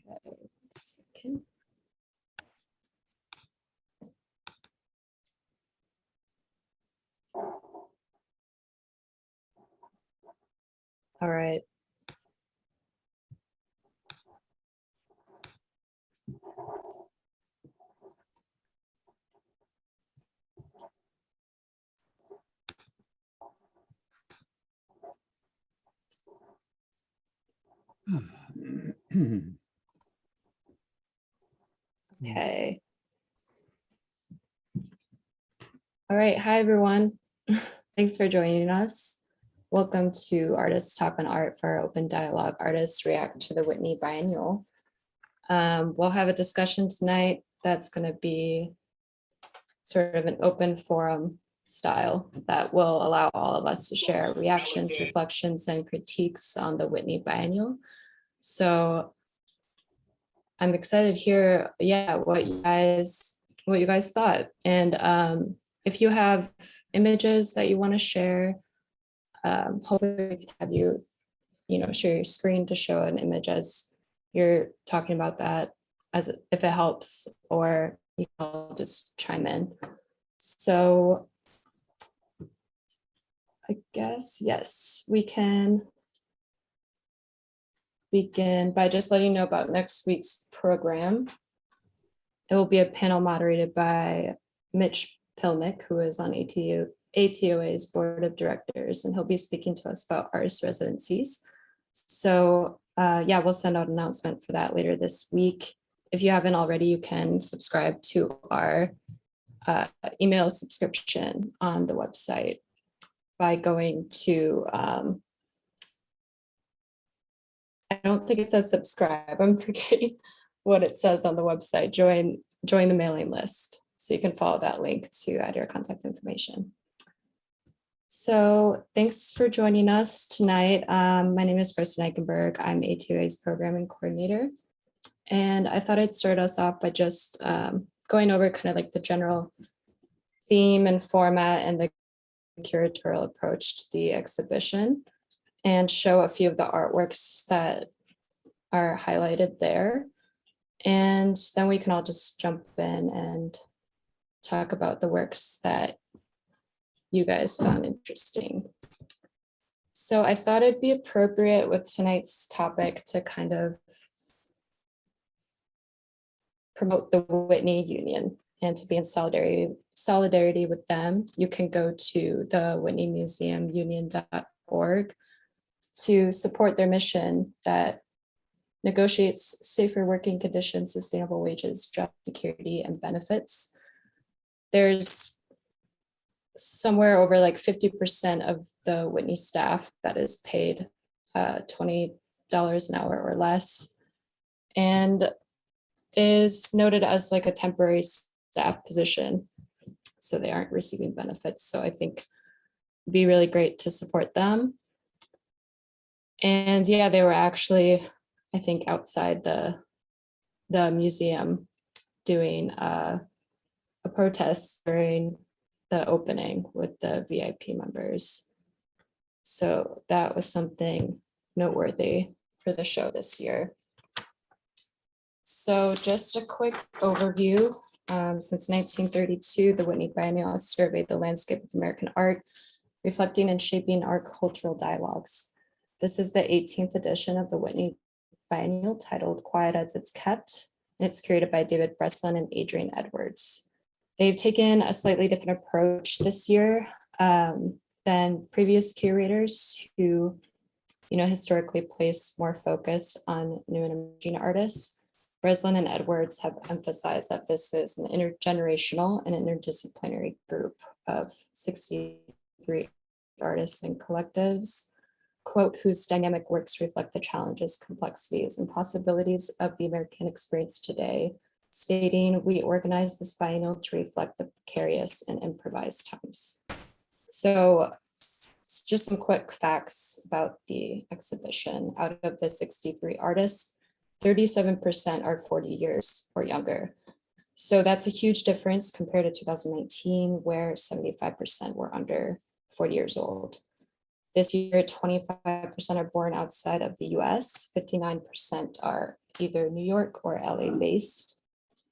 Second. All right. Okay. All right. Hi, everyone. Thanks for joining us. Welcome to Artists Talk on Art for our open dialogue. Artists react to the Whitney Biennial. We'll have a discussion tonight that's going to be sort of an open forum style that will allow all of us to share reactions, reflections, and critiques on the Whitney Biennial. So I'm excited to hear, what you guys thought. And if you have images that you want to share, hopefully we can have you, share your screen to show an image as you're talking about that, as if it helps, or you can just chime in. So I guess, yes, we can begin by just letting you know about next week's program. It will be a panel moderated by Mitch Pilnick, who is on ATOA's board of directors, and he'll be speaking to us about artist residencies. So we'll send out an announcement for that later this week. If you haven't already, you can subscribe to our email subscription on the website by going to, I don't think it says subscribe. I'm forgetting what it says on the website. Join the mailing list. So you can follow that link to add your contact information. So thanks for joining us tonight. My name is Kristen Eichenberg. I'm ATOA's programming coordinator. And I thought I'd start us off by just going over kind of like the general theme and format and the curatorial approach to the exhibition, and show a few of the artworks that are highlighted there. And then we can all just jump in and talk about the works that you guys found interesting. So I thought it'd be appropriate with tonight's topic to kind of promote the Whitney Union and to be in solidarity with them. You can go to the Whitney Museum Union.org to support their mission that negotiates safer working conditions, sustainable wages, job security, and benefits. There's somewhere over like 50% of the Whitney staff that is paid $20 an hour or less, and is noted as like a temporary staff position. So they aren't receiving benefits. So I think it'd be really great to support them. And yeah, they were actually, I think, outside the museum doing a protest during the opening with the VIP members. So that was something noteworthy for the show this year. So just a quick overview. Since 1932, the Whitney Biennial has surveyed the landscape of American art, reflecting and shaping our cultural dialogues. This is the 18th edition of the Whitney Biennial, titled Quiet as It's Kept. And it's curated by David Breslin and Adrian Edwards. They've taken a slightly different approach this year than previous curators who, historically place more focus on new and emerging artists. Breslin and Edwards have emphasized that this is an intergenerational and interdisciplinary group of 63 artists and collectives, quote, whose dynamic works reflect the challenges, complexities, and possibilities of the American experience today, stating, we organize this biennial to reflect the precarious and improvised times. So just some quick facts about the exhibition. Out of the 63 artists, 37% are 40 years or younger. So that's a huge difference compared to 2019, where 75% were under 40 years old. This year, 25% are born outside of the US, 59% are either New York or LA based.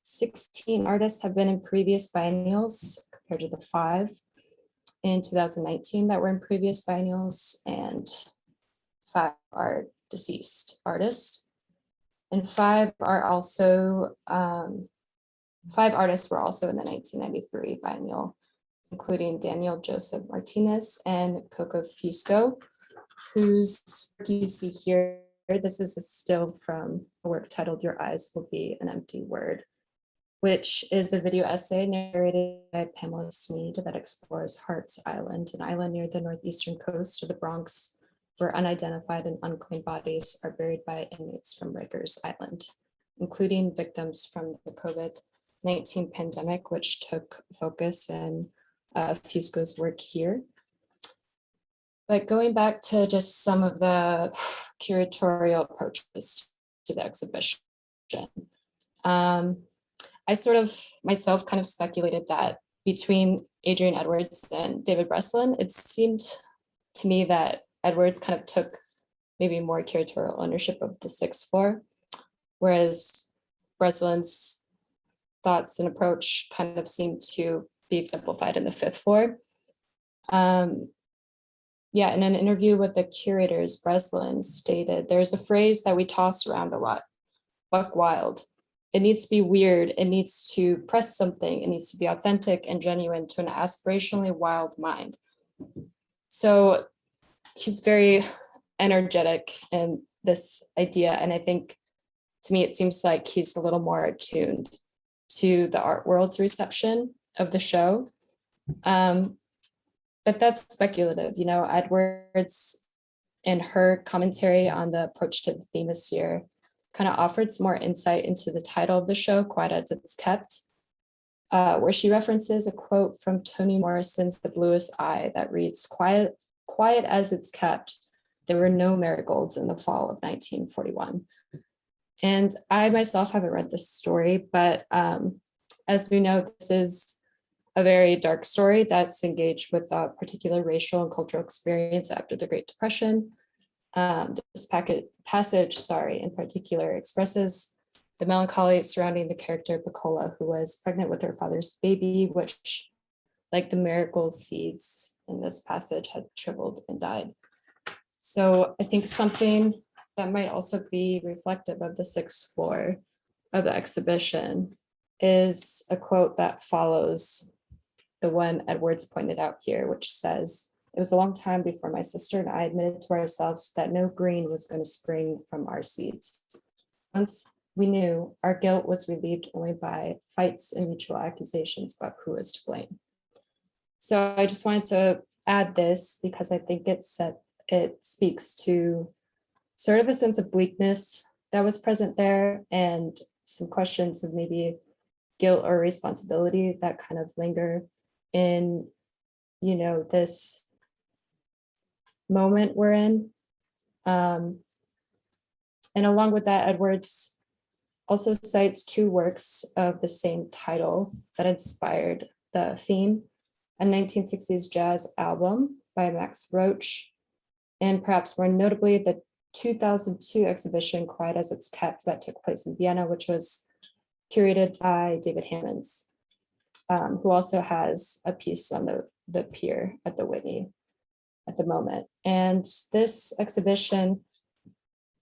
16 artists have been in previous biennials compared to the 5 in 2019 that were in previous biennials, and 5 are deceased artists. And 5 are also, 5 artists were also in the 1993 biennial, including Daniel Joseph Martinez and Coco Fusco, whose work you see here. This is a still from a work titled Your Eyes Will Be an Empty Word, which is a video essay narrated by Pamela Sneed that explores Hart's Island, an island near the northeastern coast of the Bronx, where unidentified and unclaimed bodies are buried by inmates from Rikers Island, including victims from the COVID-19 pandemic, which took focus in Fusco's work here. But going back to just some of the curatorial approaches to the exhibition, I sort of myself kind of speculated that between Adrian Edwards and David Breslin, it seemed to me that Edwards kind of took maybe more curatorial ownership of the 6th floor, whereas Breslin's thoughts and approach kind of seemed to be exemplified in the 5th floor. Yeah, in an interview with the curators, Breslin stated, "There's a phrase that we toss around a lot, buck wild. It needs to be weird, it needs to press something, it needs to be authentic and genuine to an aspirationally wild mind." So he's very energetic in this idea. And I think to me, it seems like he's a little more attuned to the art world's reception of the show. But that's speculative. You know, Edwards in her commentary on the approach to the theme this year kind of offered some more insight into the title of the show, Quiet as It's Kept, where she references a quote from Toni Morrison's The Bluest Eye that reads, quiet as it's kept, there were no marigolds in the fall of 1941. And I myself haven't read this story, but as we know, this is a very dark story that's engaged with a particular racial and cultural experience after the Great Depression. This passage, in particular, expresses the melancholy surrounding the character Piccola, who was pregnant with her father's baby, which, like the marigold seeds in this passage, had shriveled and died. So I think something that might also be reflective of the 6th floor of the exhibition is a quote that follows the one Edwards pointed out here, which says, "It was a long time before my sister and I admitted to ourselves that no green was going to spring from our seeds. Once we knew, our guilt was relieved only by fights and mutual accusations about who was to blame." So I just wanted to add this because I think it speaks to sort of a sense of bleakness that was present there, and some questions of maybe guilt or responsibility that kind of linger in, you know, this moment we're in. And along with that, Edwards also cites 2 works of the same title that inspired the theme: a 1960s jazz album by Max Roach, and perhaps more notably, the 2002 exhibition Quiet as It's Kept that took place in Vienna, which was curated by David Hammonds, who also has a piece on the pier at the Whitney at the moment. And this exhibition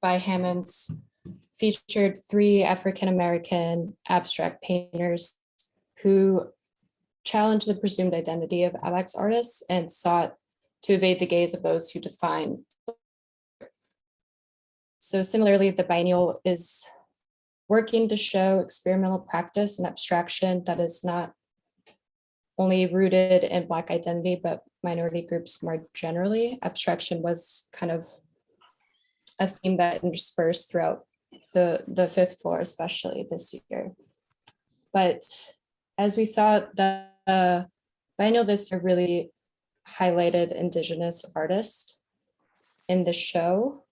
by Hammonds featured 3 African-American abstract painters who challenged the presumed identity of Alex artists and sought to evade the gaze of those who define. So similarly, the biennial is working to show experimental practice and abstraction that is not only rooted in Black identity, but minority groups more generally. Abstraction was kind of a theme that interspersed throughout the 5th floor, especially this year. But as we saw, the biennial this year really highlighted Indigenous artists in the show,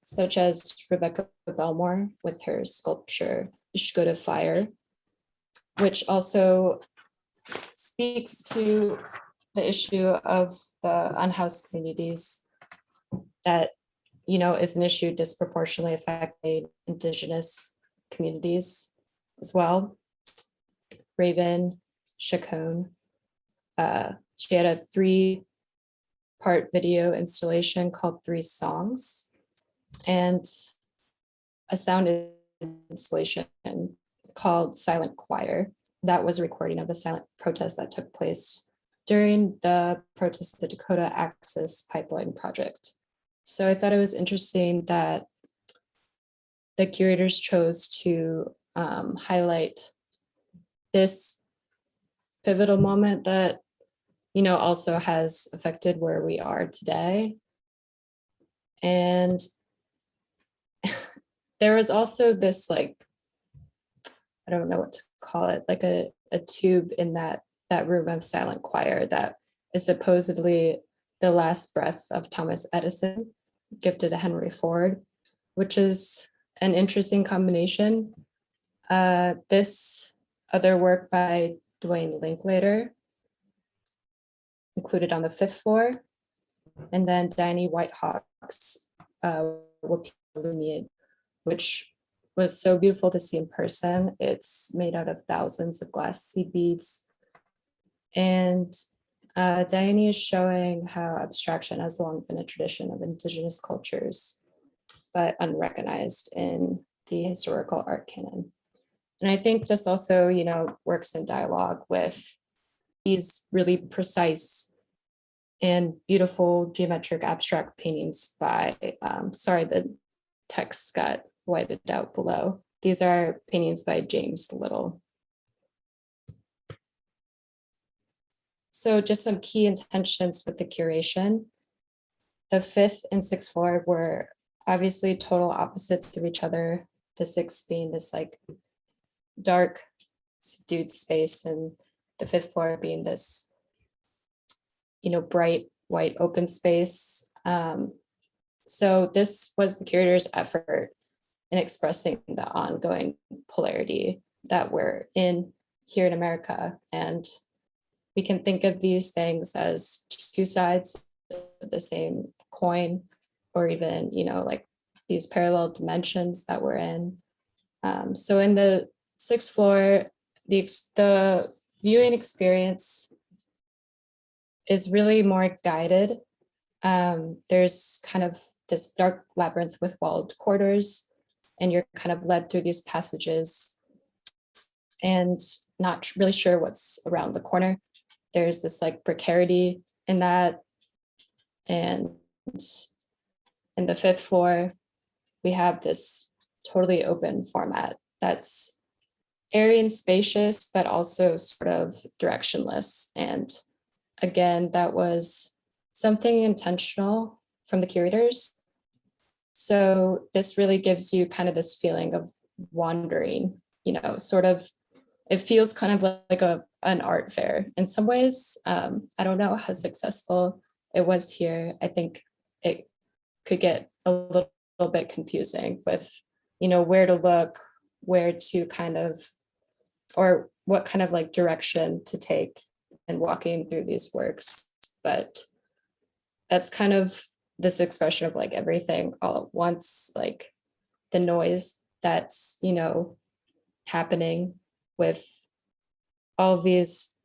such as Rebecca Belmore with her sculpture, Ishgood of Fire, which also speaks to the issue of the unhoused communities that is an issue disproportionately affecting Indigenous communities as well. Raven Chacon. She had a 3-part video installation called 3 Songs and a sound installation called Silent Choir. That was a recording of the silent protest that took place during the protest of the Dakota Access Pipeline project. So I thought it was interesting that the curators chose to highlight this pivotal moment that, also has affected where we are today. And there was also this, like, I don't know what to call it, like a tube in that room of silent choir that is supposedly the last breath of Thomas Edison, gifted to Henry Ford, which is an interesting combination. This other work by Dwayne Linklater, included on the 5th floor, and then Danny Whitehawk's which was so beautiful to see in person. It's made out of thousands of glass seed beads. And Diane is showing how abstraction has long been a tradition of Indigenous cultures, but unrecognized in the historical art canon. And I think this also, works in dialogue with these really precise and beautiful geometric abstract paintings by, sorry, the text got whited out below. These are paintings by James Little. So just some key intentions with the curation. The 5th and 6th floor were obviously total opposites of each other. The 6th being this like dark, subdued space, and the 5th floor being this, bright white open space. So this was the curator's effort in expressing the ongoing polarity that we're in here in America. And we can think of these things as 2 sides of the same coin, or even, like these parallel dimensions that we're in. So in the 6th floor, the viewing experience is really more guided. There's kind of this dark labyrinth with walled corridors, and you're kind of led through these passages and not really sure what's around the corner. There's this like precarity in that. And in the 5th floor, we have this totally open format that's airy and spacious, but also sort of directionless. And again, that was something intentional from the curators. So this really gives you kind of this feeling of wandering, sort of, it feels kind of like an art fair in some ways. I don't know how successful it was here. I think it could get a little bit confusing with, where to look, where to kind of, or what kind of like direction to take in walking through these works. But that's kind of this expression of like everything all at once, like the noise that's, happening with all of these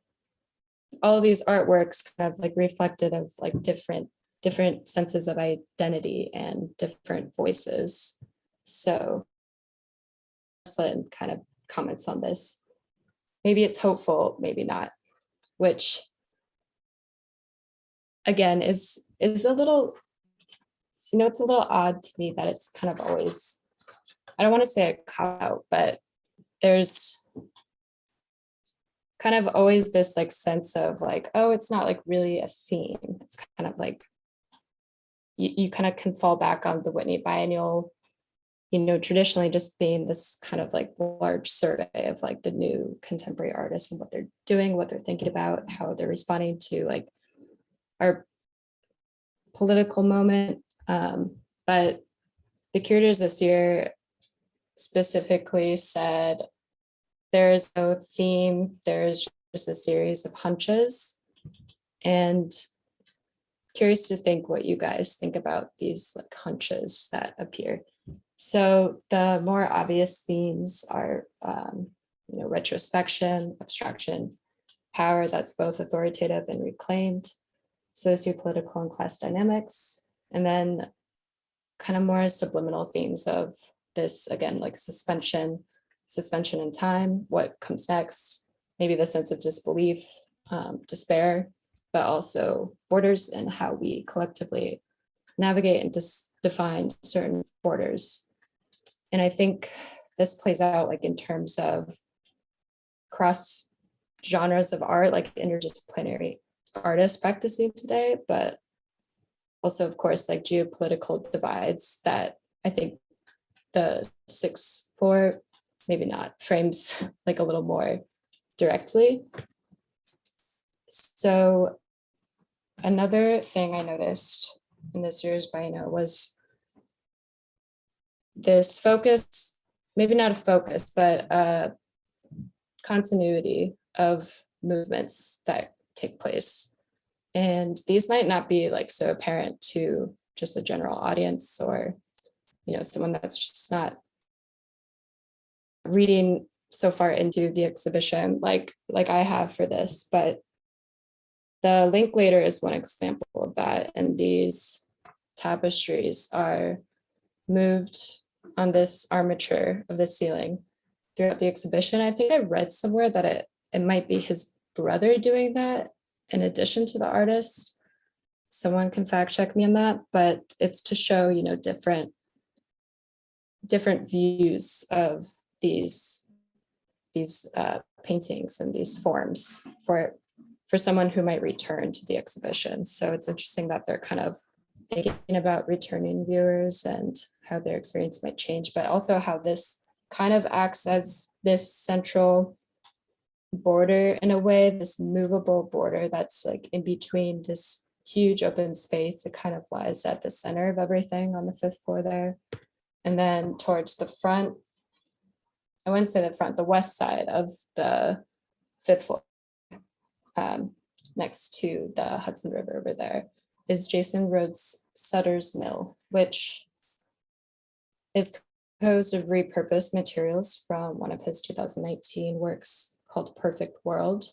artworks kind of like reflected of like different senses of identity and different voices. So Lynn kind of comments on this. Maybe it's hopeful, maybe not, which again is a little, it's a little odd to me that it's kind of always, I don't want to say a cop out, but there's kind of always this like sense of like, oh, it's not like really a theme. It's kind of like you kind of can fall back on the Whitney Biennial, traditionally just being this kind of like large survey of like the new contemporary artists and what they're doing, what they're thinking about, how they're responding to like our political moment. But the curators this year specifically said there's no theme, there's just a series of hunches. And curious to think what you guys think about these like hunches that appear. So the more obvious themes are, retrospection, abstraction, power that's both authoritative and reclaimed, sociopolitical and class dynamics, and then kind of more subliminal themes of this, again, like suspension in time, what comes next, maybe the sense of disbelief, despair, but also borders and how we collectively navigate and define certain borders. And I think this plays out like in terms of cross genres of art, like interdisciplinary artists practicing today, but also, of course, like geopolitical divides that I think the 6-4 maybe not frames like a little more directly. So another thing I noticed in this year's biennial was this focus, maybe not a focus, but a continuity of movements that take place. And these might not be like so apparent to just a general audience or, someone that's just not reading so far into the exhibition like I have for this, but the Linklater is one example of that. And these tapestries are moved on this armature of the ceiling throughout the exhibition. I think I read somewhere that it might be his brother doing that in addition to the artist. Someone can fact check me on that, but it's to show, different views of these paintings and these forms for someone who might return to the exhibition. So it's interesting that they're kind of thinking about returning viewers and how their experience might change, but also how this kind of acts as this central border in a way, this movable border that's like in between this huge open space that kind of lies at the center of everything on the 5th floor there. And then towards the front, I wouldn't say the front, the west side of the 5th floor, next to the Hudson River over there, is Jason Rhodes' Sutter's Mill, which is composed of repurposed materials from one of his 2019 works called Perfect World.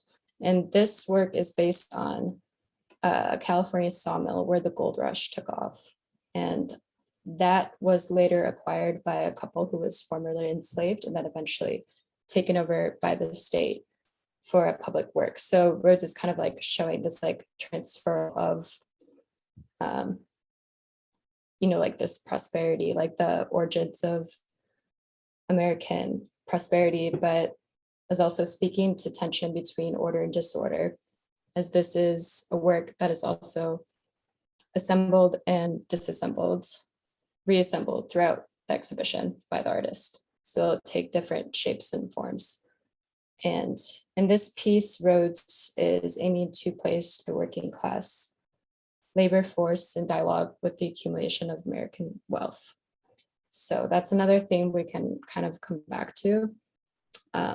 And this work is based on a California sawmill where the gold rush took off. And that was later acquired by a couple who was formerly enslaved and then eventually taken over by the state for a public work. So Rhodes is kind of like showing this like transfer of, like this prosperity, like the origins of American prosperity, but is also speaking to tension between order and disorder, as this is a work that is also assembled and disassembled, reassembled throughout the exhibition by the artist. So it'll take different shapes and forms. And in this piece, Rhodes is aiming to place the working class labor force in dialogue with the accumulation of American wealth. So that's another theme we can kind of come back to.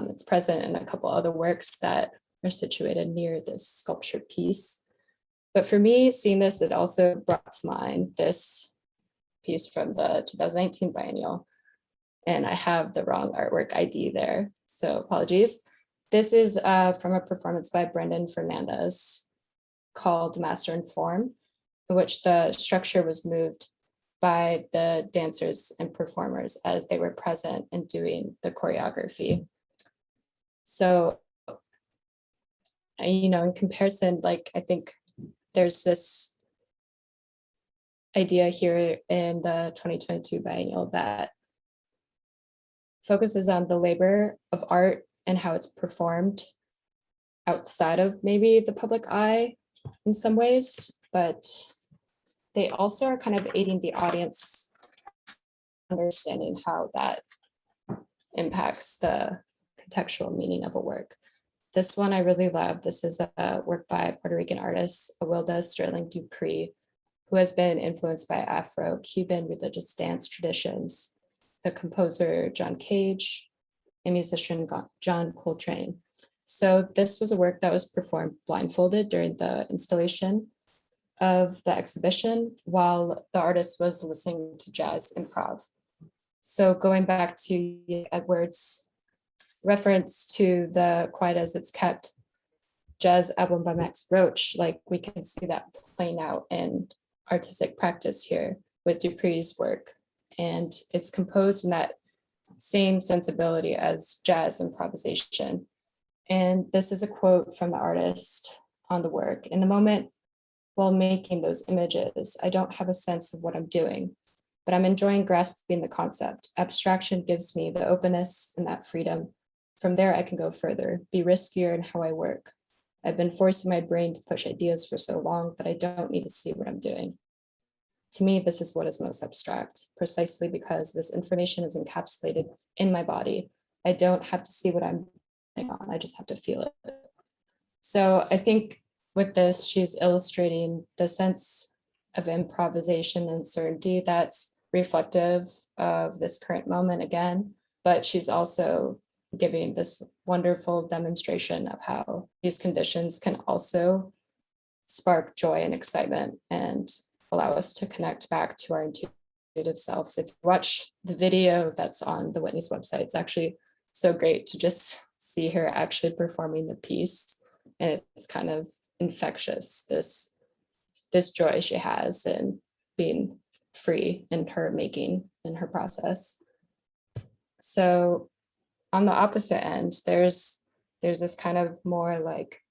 It's present in a couple other works that are situated near this sculptured piece. But for me, seeing this, it also brought to mind this piece from the 2019 biennial. And I have the wrong artwork ID there, so apologies. This is from a performance by Brendan Fernandez called Master and Form, in which the structure was moved by the dancers and performers as they were present and doing the choreography. So, in comparison, like I think there's this idea here in the 2022 biennial that focuses on the labor of art and how it's performed outside of maybe the public eye in some ways, but they also are kind of aiding the audience understanding how that impacts the contextual meaning of a work. This one I really love. This is a work by Puerto Rican artist Awilda Sterling Dupree, who has been influenced by Afro-Cuban religious dance traditions, the composer John Cage, and musician John Coltrane. So this was a work that was performed blindfolded during the installation of the exhibition while the artist was listening to jazz improv. So going back to Edward's reference to the Quiet as It's Kept jazz album by Max Roach, like we can see that playing out in artistic practice here with Dupree's work. And it's composed in that same sensibility as jazz improvisation. And this is a quote from the artist on the work. In the moment while making those images, I don't have a sense of what I'm doing, but I'm enjoying grasping the concept. Abstraction gives me the openness and that freedom. From there, I can go further, be riskier in how I work. I've been forcing my brain to push ideas for so long that I don't need to see what I'm doing. To me, this is what is most abstract, precisely because this information is encapsulated in my body. I don't have to see what I'm doing on, I just have to feel it. So I think with this, she's illustrating the sense of improvisation and certainty that's reflective of this current moment again, but she's also giving this wonderful demonstration of how these conditions can also spark joy and excitement and allow us to connect back to our intuitive selves. If you watch the video that's on the Whitney's website, it's actually so great to just see her actually performing the piece. And it's kind of infectious, this joy she has in being free in her making, in her process. So on the opposite end, there's this kind of more like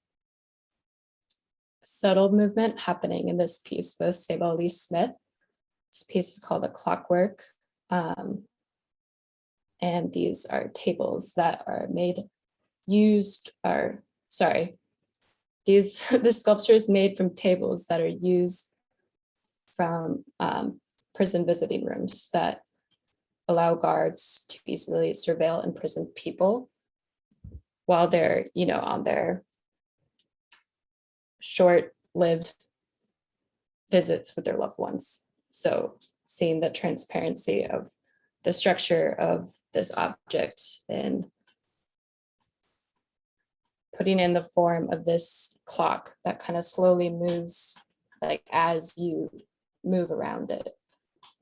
subtle movement happening in this piece with Sable Lee Smith. This piece is called A Clockwork. And these are tables that are the sculpture is made from tables that are used from prison visiting rooms that allow guards to easily surveil imprisoned people while they're, on their short-lived visits with their loved ones. So seeing the transparency of the structure of this object and putting in the form of this clock that kind of slowly moves, like as you move around it,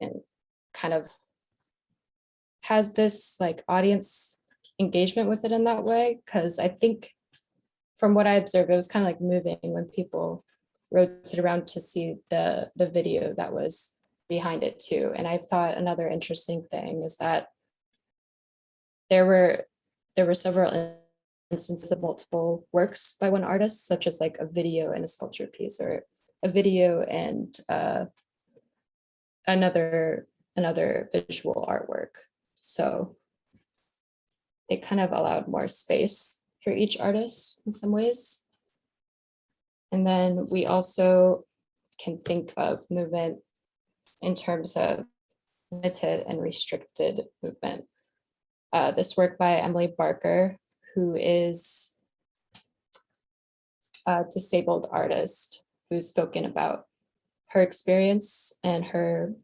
and kind of has this like audience engagement with it in that way. Because I think from what I observed, it was kind of like moving when people rotated around to see the video that was behind it too. And I thought another interesting thing is that there were several instances of multiple works by one artist, such as like a video and a sculpture piece, or a video and another visual artwork. So it kind of allowed more space for each artist in some ways. And then we also can think of movement in terms of limited and restricted movement. This work by Emily Barker, who is a disabled artist who's spoken about her experience and her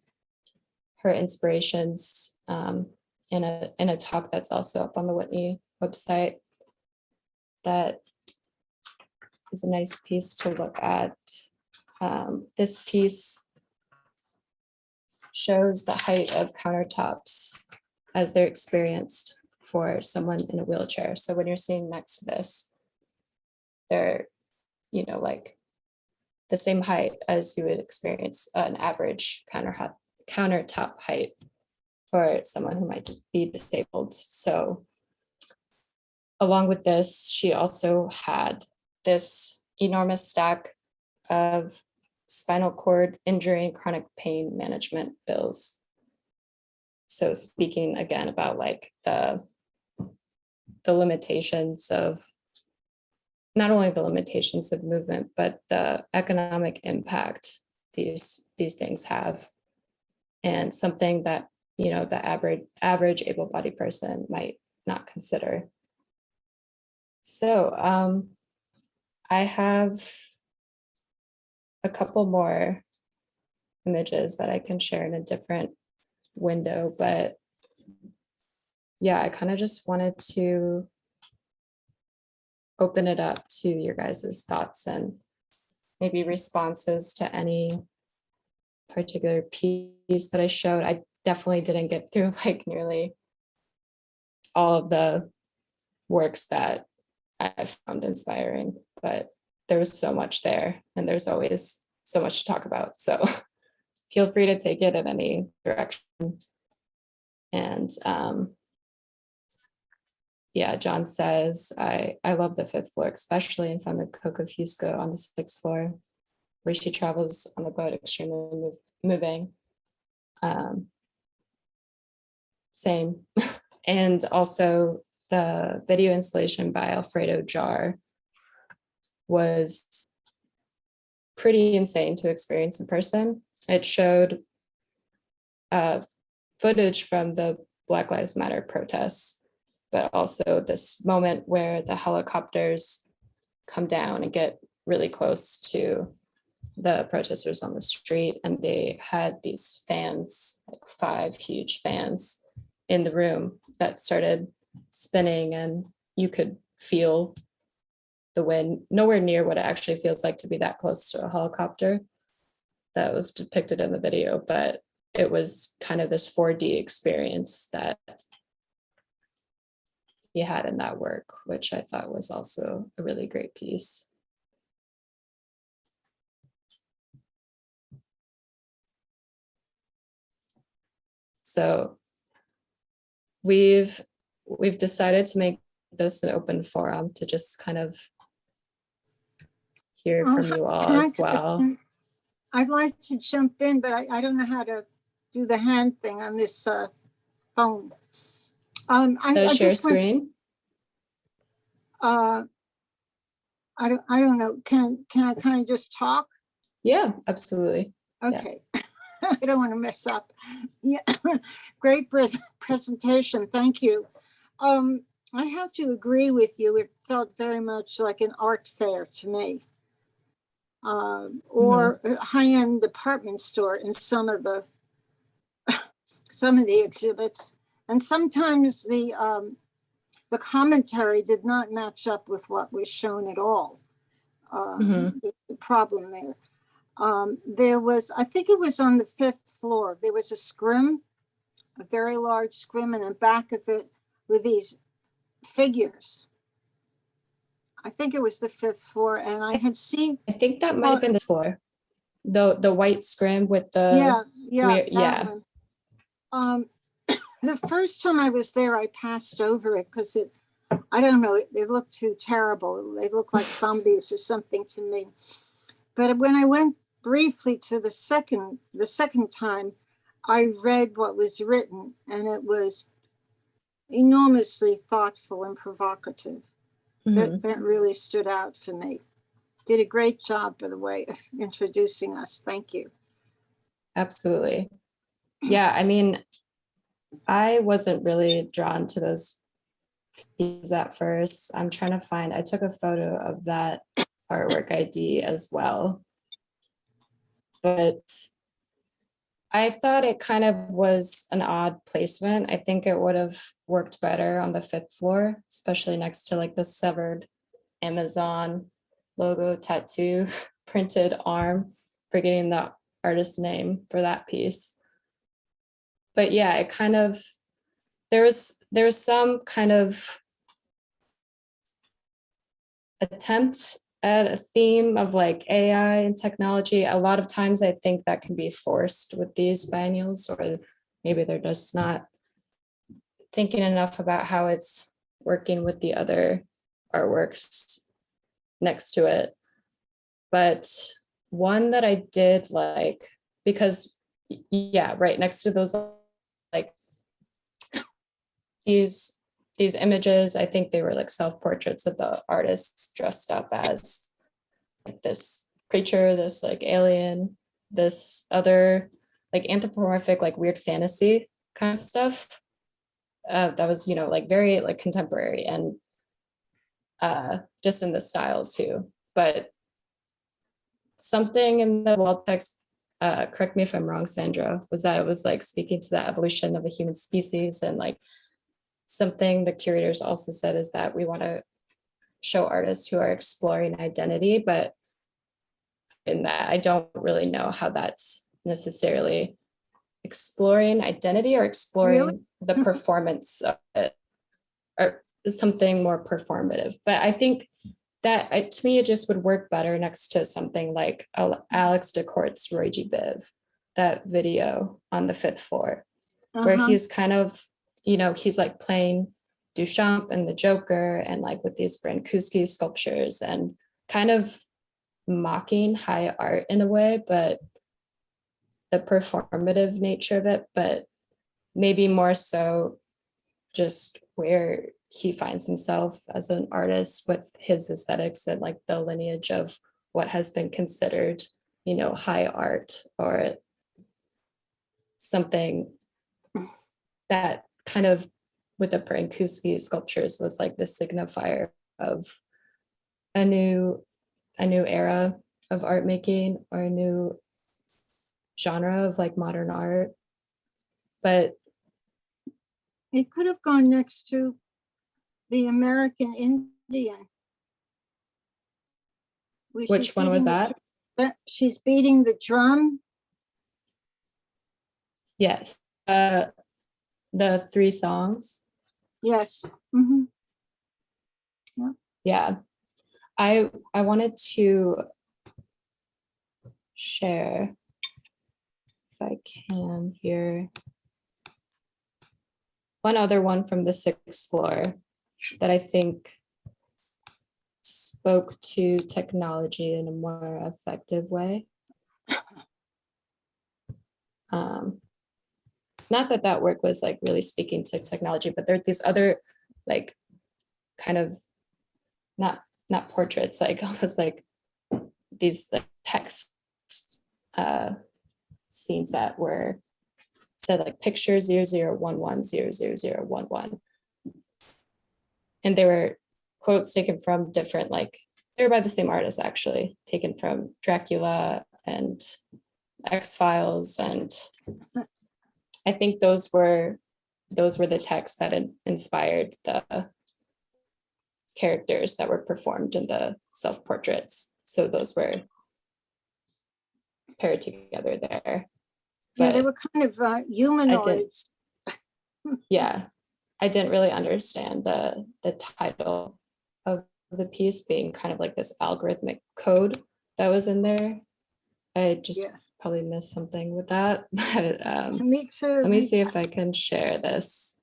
inspirations in a talk that's also up on the Whitney website. That is a nice piece to look at. This piece shows the height of countertops as they're experienced for someone in a wheelchair. So when you're seeing next to this, they're, like the same height as you would experience an average countertop height for someone who might be disabled. So along with this, she also had this enormous stack of spinal cord injury and chronic pain management bills. So speaking again about like the limitations of, not only the limitations of movement, but the economic impact these things have, and something that, the average able-bodied person might not consider. So I have a couple more images that I can share in a different window, but yeah, I kind of just wanted to open it up to your guys' thoughts and maybe responses to any particular piece that I showed. I definitely didn't get through like nearly all of the works that I found inspiring, but there was so much there and there's always so much to talk about. So feel free to take it in any direction. And yeah, John says, I love the fifth floor, especially in front of Coco Fusco on the sixth floor, where she travels on the boat, extremely moving. Same. And also the video installation by Alfredo Jar was pretty insane to experience in person. It showed footage from the Black Lives Matter protests, but also this moment where the helicopters come down and get really close to the protesters on the street. And they had these fans, like 5 huge fans in the room that started spinning, and you could feel the wind, nowhere near what it actually feels like to be that close to a helicopter that was depicted in the video, but it was kind of this 4D experience that he had in that work, which I thought was also a really great piece. So we've decided to make this an open forum to just kind of hear from you all as well. I'd like to jump in, but I don't know how to do the hand thing on this phone. I Share just screen. I don't know. Can I kind of just talk? Yeah, absolutely. Okay. Yeah. I don't want to mess up. Yeah. Great presentation. Thank you. I have to agree with you. It felt very much like an art fair to me. Or a high-end department store in some of the exhibits, and sometimes the commentary did not match up with what was shown at all. The problem there. There was, I think it was on the 5th floor, there was a scrim, a very large scrim, and the back of it with these figures. I think it was the 5th floor, and I had seen. I think that might have been the floor. The white scrim with the yeah. The first time I was there, I passed over it because I don't know, it looked too terrible. They looked like zombies or something to me. But when I went briefly to the second time, I read what was written, and it was enormously thoughtful and provocative. That really stood out for me. Did a great job, by the way, of introducing us. Thank you. Absolutely. Yeah, I mean, I wasn't really drawn to those pieces at first. I'm trying to find, I took a photo of that artwork ID as well. But I thought it kind of was an odd placement. I think it would have worked better on the 5th floor, especially next to like the severed Amazon logo tattoo printed arm, forgetting the artist's name for that piece. But yeah, it kind of, there was some kind of attempt at a theme of like AI and technology. A lot of times I think that can be forced with these biennials, or maybe they're just not thinking enough about how it's working with the other artworks next to it. But one that I did like, because yeah, right next to those, like these images, I think they were like self-portraits of the artists dressed up as like this creature, this like alien, this other like anthropomorphic, like weird fantasy kind of stuff. That was, you know, like very like contemporary and just in the style too. But something in the wall text, correct me if I'm wrong, Sandra, was that it was like speaking to the evolution of the human species, and like something the curators also said is that we want to show artists who are exploring identity, but in that. I don't really know how that's necessarily exploring identity or exploring the performance of it, or something more performative. But I think that to me, it just would work better next to something like Alex DeCourt's Roy G. Biv, that video on the fifth floor, where he's kind of, he's like playing Duchamp and the Joker and like with these Brancusi sculptures and kind of mocking high art in a way, but the performative nature of it, but maybe more so just where he finds himself as an artist with his aesthetics and like the lineage of what has been considered, high art, or something that kind of with the Brancusi sculptures was like the signifier of a new era of art making, or a new genre of like modern art. But it could have gone next to the American Indian. Which one was that? She's beating the drum. Yes. The 3 songs. Yes. Mm-hmm. Yeah. I wanted to share, if I can here, one other one from the 6th floor that I think spoke to technology in a more effective way. Not that work was like really speaking to technology, but there are these other like kind of not portraits, like almost like these like text scenes that were said like picture 0011000011, and they were quotes taken from different, like they were by the same artist actually, taken from Dracula and X-Files, and I think those were the texts that had inspired the characters that were performed in the self-portraits. So those were paired together there. Yeah, they were kind of humanoids. I didn't really understand the title of the piece being kind of like this algorithmic code that was in there. I just probably missed something with that. But me too. Let me see if I can share this.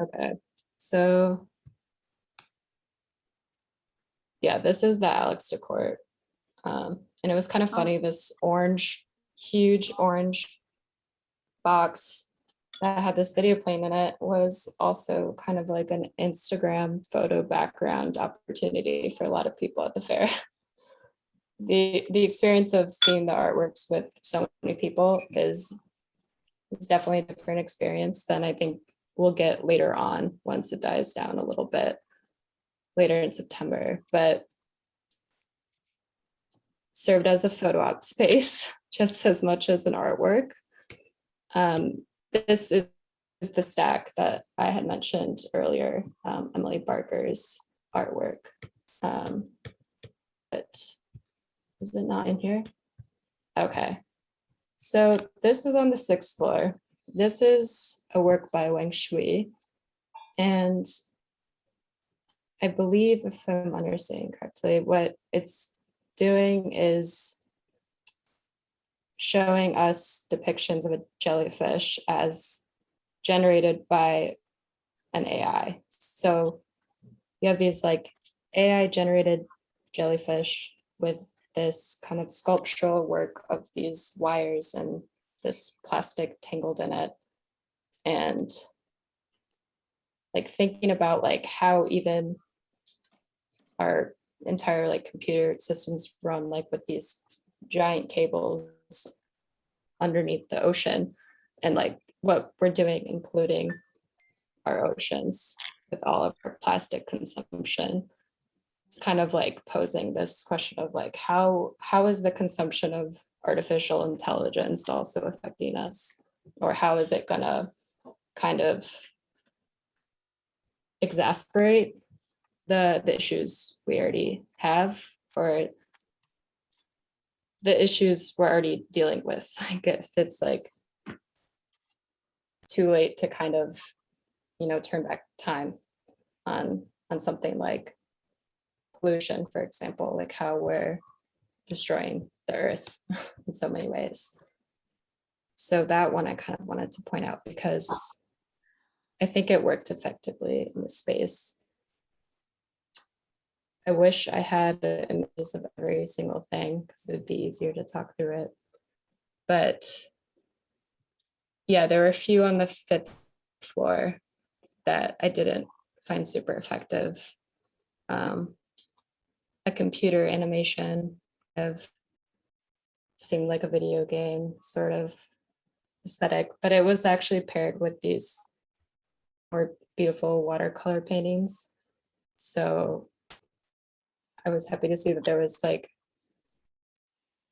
Okay, so yeah, this is the Alex DeCourt. And it was kind of funny, this huge orange box that had this video playing in it was also kind of like an Instagram photo background opportunity for a lot of people at the fair. The experience of seeing the artworks with so many people is definitely a different experience than I think we'll get later on once it dies down a little bit later in September, but served as a photo op space just as much as an artwork. This is the stack that I had mentioned earlier, Emily Barker's artwork. But is it not in here? Okay. So this is on the 6th floor. This is a work by Wang Shui. And I believe, if I'm understanding correctly, what it's doing is showing us depictions of a jellyfish as generated by an AI. So you have these like AI generated jellyfish with this kind of sculptural work of these wires and this plastic tangled in it. And like thinking about like how even our entire like computer systems run like with these giant cables underneath the ocean, and like what we're doing, including our oceans with all of our plastic consumption. It's kind of like posing this question of like how is the consumption of artificial intelligence also affecting us, or how is it gonna kind of exacerbate the issues we already have, or the issues we're already dealing with. Like if it's like too late to kind of, turn back time on something like pollution, for example, like how we're destroying the earth in so many ways. So that one I kind of wanted to point out because I think it worked effectively in the space. I wish I had images of every single thing because it would be easier to talk through it. But yeah, there were a few on the fifth floor that I didn't find super effective. A computer animation of seemed like a video game sort of aesthetic, but it was actually paired with these more beautiful watercolor paintings. So I was happy to see that there was like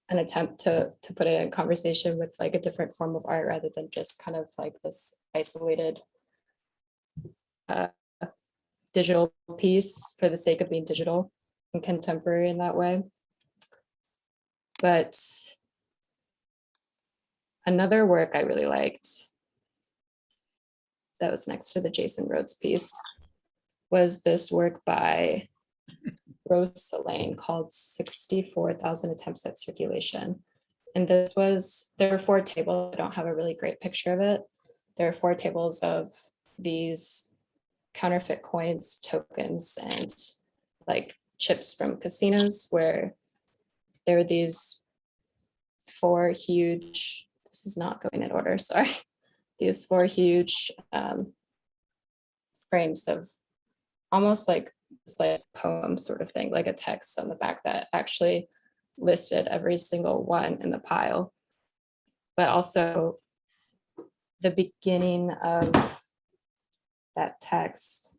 an attempt to put it in conversation with like a different form of art rather than just kind of like this isolated uh, digital piece for the sake of being digital and contemporary in that way. But another work I really liked that was next to the Jason Rhodes piece was this work by Rose Selane called 64,000 Attempts at Circulation. And there were 4 tables. I don't have a really great picture of it. There are 4 tables of these counterfeit coins, tokens, and like chips from casinos where there were these 4 huge, this is not going in order, sorry. These 4 huge frames of almost like it's like a poem sort of thing, like a text on the back that actually listed every single one in the pile, but also the beginning of that text.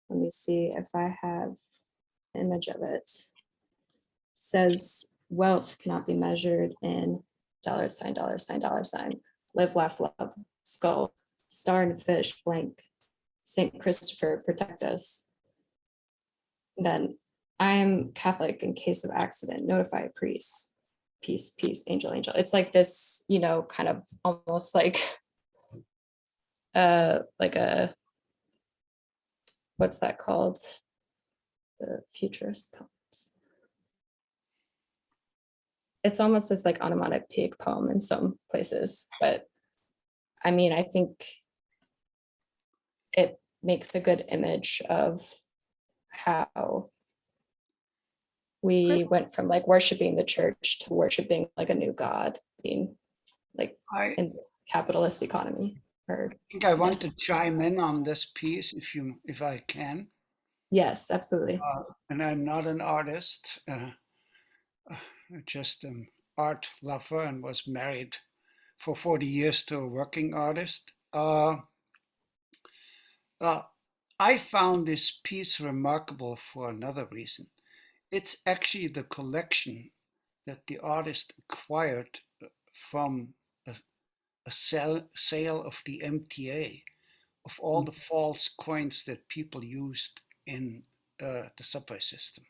Let me see if I have an image of it. It says, wealth cannot be measured in dollar sign, dollar sign, dollar sign, live, laugh, love, skull, star and fish, blank, St. Christopher, protect us. Then I'm Catholic in case of accident, notify a priest, peace, peace, angel, angel. It's like this, kind of almost like a, what's that called? The futurist poems. It's almost this like onomatopoeic poem in some places, but I mean, I think it makes a good image of how we went from like worshiping the church to worshiping like a new god, being like I in this capitalist economy. think I want to Yes. chime in on this piece if I can. Yes, absolutely. And I'm not an artist, just an art lover, and was married for 40 years to a working artist. I found this piece remarkable for another reason. It's actually the collection that the artist acquired from a sale of the MTA, of all the false coins that people used in the subway system.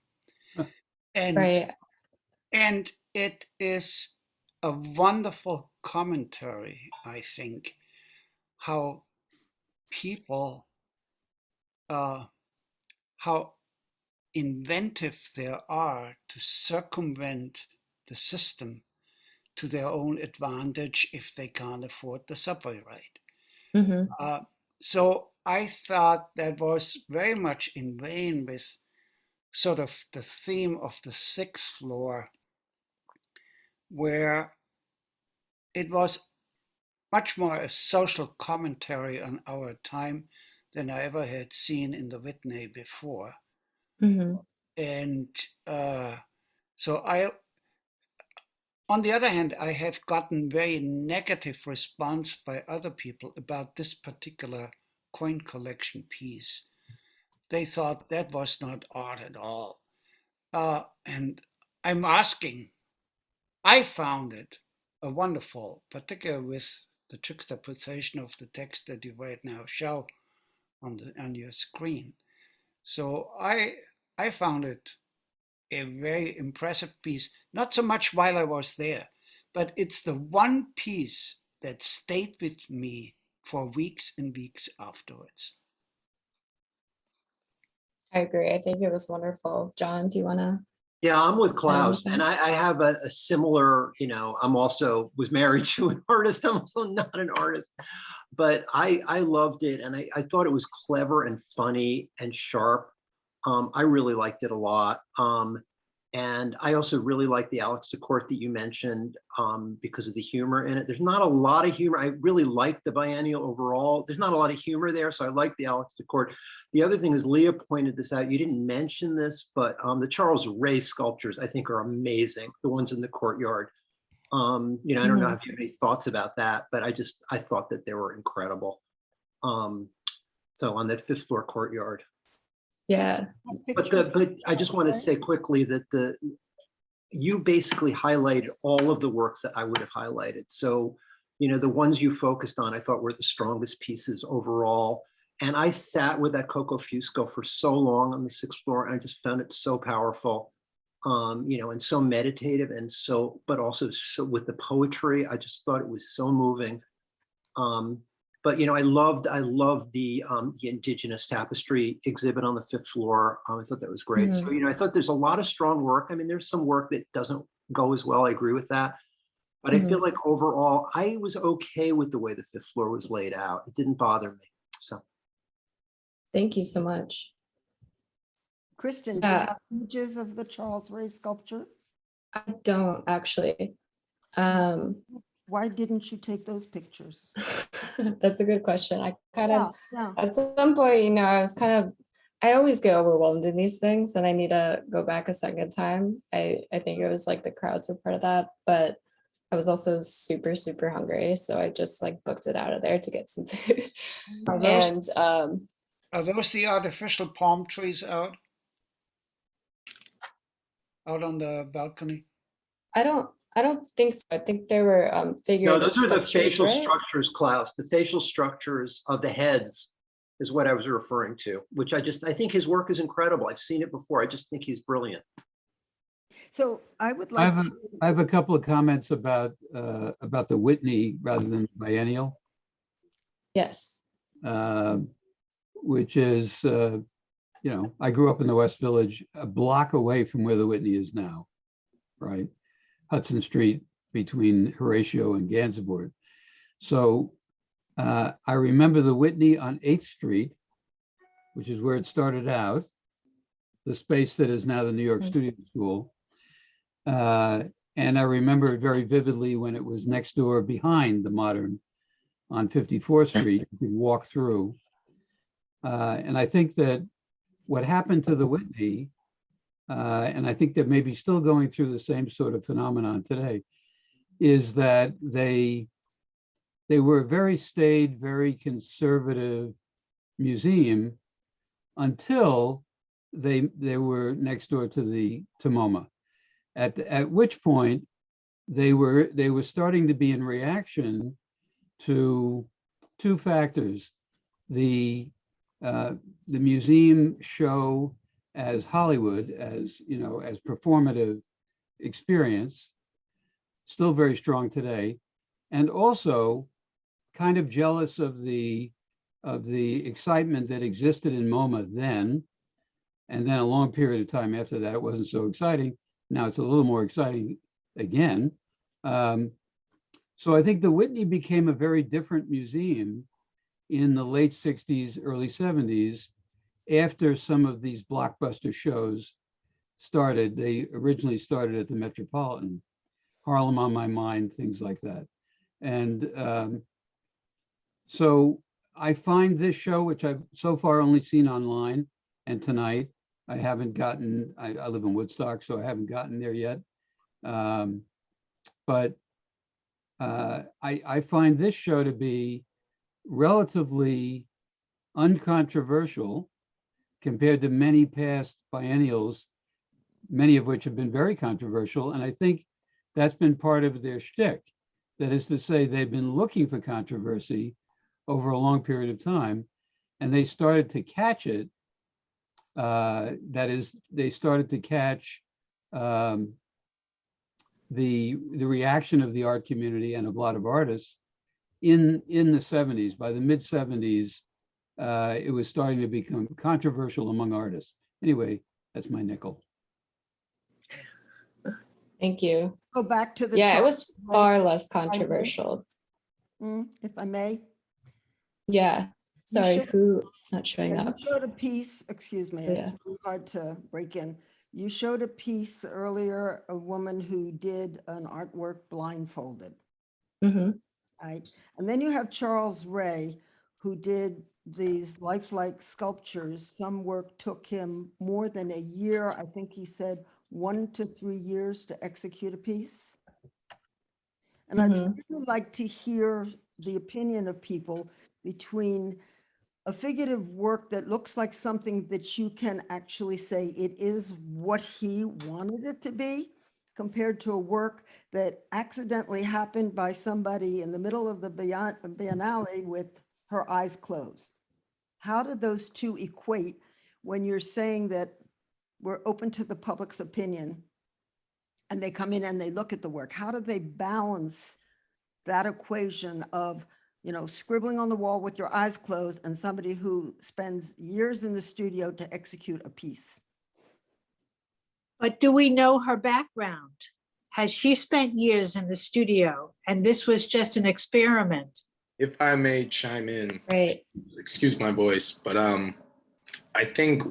And Right. and it is a wonderful commentary, I think, how people, uh, how inventive they are to circumvent the system to their own advantage if they can't afford the subway ride. Mm-hmm. So I thought that was very much in vein with sort of the theme of the 6th floor, where it was much more a social commentary on our time than I ever had seen in the Whitney before. Mm-hmm. And so on the other hand, I have gotten very negative response by other people about this particular coin collection piece. They thought that was not art at all. And I'm asking, I found it a wonderful, particularly with the juxtaposition of the text that you right now show on your screen. So I found it a very impressive piece, not so much while I was there, but it's the one piece that stayed with me for weeks and weeks afterwards. I agree. I think it was wonderful. John, do you want to Yeah, I'm with add Klaus, and anything? I have a similar, I'm also was married to an artist. I'm also not an artist, but I loved it, and I thought it was clever and funny and sharp. I really liked it a lot. And I also really like the Alex DeCourt that you mentioned because of the humor in it. There's not a lot of humor. I really like the biennial overall. There's not a lot of humor there, so I like the Alex DeCourt. The other thing is, Leah pointed this out. You didn't mention this, but the Charles Ray sculptures I think are amazing. The ones in the courtyard. I don't know if you have any thoughts about that, but I thought that they were incredible. So on that 5th floor courtyard. Yeah. But I just want to say quickly that you basically highlighted all of the works that I would have highlighted. So, the ones you focused on, I thought were the strongest pieces overall. And I sat with that Coco Fusco for so long on the 6th floor, and I just found it so powerful, and so meditative, and but also so with the poetry, I just thought it was so moving. But I loved the indigenous tapestry exhibit on the 5th floor. I thought that was great. So I thought there's a lot of strong work. I mean, there's some work that doesn't go as well. I agree with that. But I feel like overall, I was okay with the way the 5th floor was laid out. It didn't bother me. So Thank you so much. Kristen, do you have images of the Charles Ray sculpture? I don't actually. Why didn't you take those pictures? That's a good question. I kind of, Yeah. at some point, I always get overwhelmed in these things and I need to go back a second time. I think it was like the crowds were part of that, but I was also super, super hungry. So I just like booked it out of there to get some food. Are those the artificial palm trees out on the balcony? I don't think so. I think there were no, figurative those are the sculptures, facial right? structures, Klaus. The facial structures of the heads is what I was referring to, which I think his work is incredible. I've seen it before. I just think he's brilliant. So I would I like have, I have a couple of comments about the Whitney rather than biennial, Yes. which is, I grew up in the West Village, a block away from where the Whitney is now, right? Hudson Street between Horatio and Gansevoort. So I remember the Whitney on 8th Street, which is where it started out, the space that is now the New York Studio School. And I remember it very vividly when it was next door behind the Modern on 54th Street. You could walk through. And I think that what happened to the Whitney, and I think that maybe still going through the same sort of phenomenon today, is that they were a very staid, very conservative museum until they were next door to MoMA. At which point they were starting to be in reaction to two factors: the museum show as Hollywood, as performative experience, still very strong today, and also kind of jealous of the excitement that existed in MoMA then, and then a long period of time after that it wasn't so exciting. Now it's a little more exciting again. So I think the Whitney became a very different museum in the late 60s, early 70s, after some of these blockbuster shows started. They originally started at the Metropolitan, Harlem on My Mind, things like that. And so I find this show, which I've so far only seen online, and tonight, I haven't gotten, I live in Woodstock, so I haven't gotten there yet. But I find this show to be relatively uncontroversial compared to many past biennials, many of which have been very controversial. And I think that's been part of their shtick. That is to say, they've been looking for controversy over a long period of time, and they started to catch it. That is, they started to catch the reaction of the art community and of a lot of artists in the 70s. By the mid 70s, it was starting to become controversial among artists. Anyway, that's my nickel. Thank you. Go back to the. Yeah, it chart, was right? far less I may. controversial. If I may. Yeah. Sorry, showed- who it's not showing You up. showed a piece, excuse me, it's Yeah. really hard to break in. You showed a piece earlier, a woman who did an artwork blindfolded, Hmm. right? And then you have Charles Ray, who did these lifelike sculptures. Some work took him more than a year. I think he said 1 to 3 years to execute a piece. And I'd Mhm. really like to hear the opinion of people between a figurative work that looks like something that you can actually say it is what he wanted it to be, compared to a work that accidentally happened by somebody in the middle of the Biennale with her eyes closed. How did those two equate when you're saying that we're open to the public's opinion and they come in and they look at the work? How do they balance that equation of, you know, scribbling on the wall with your eyes closed and somebody who spends years in the studio to execute a piece? But do we know her background? Has she spent years in the studio and this was just an experiment? If I may chime in, Right. excuse my voice, but I think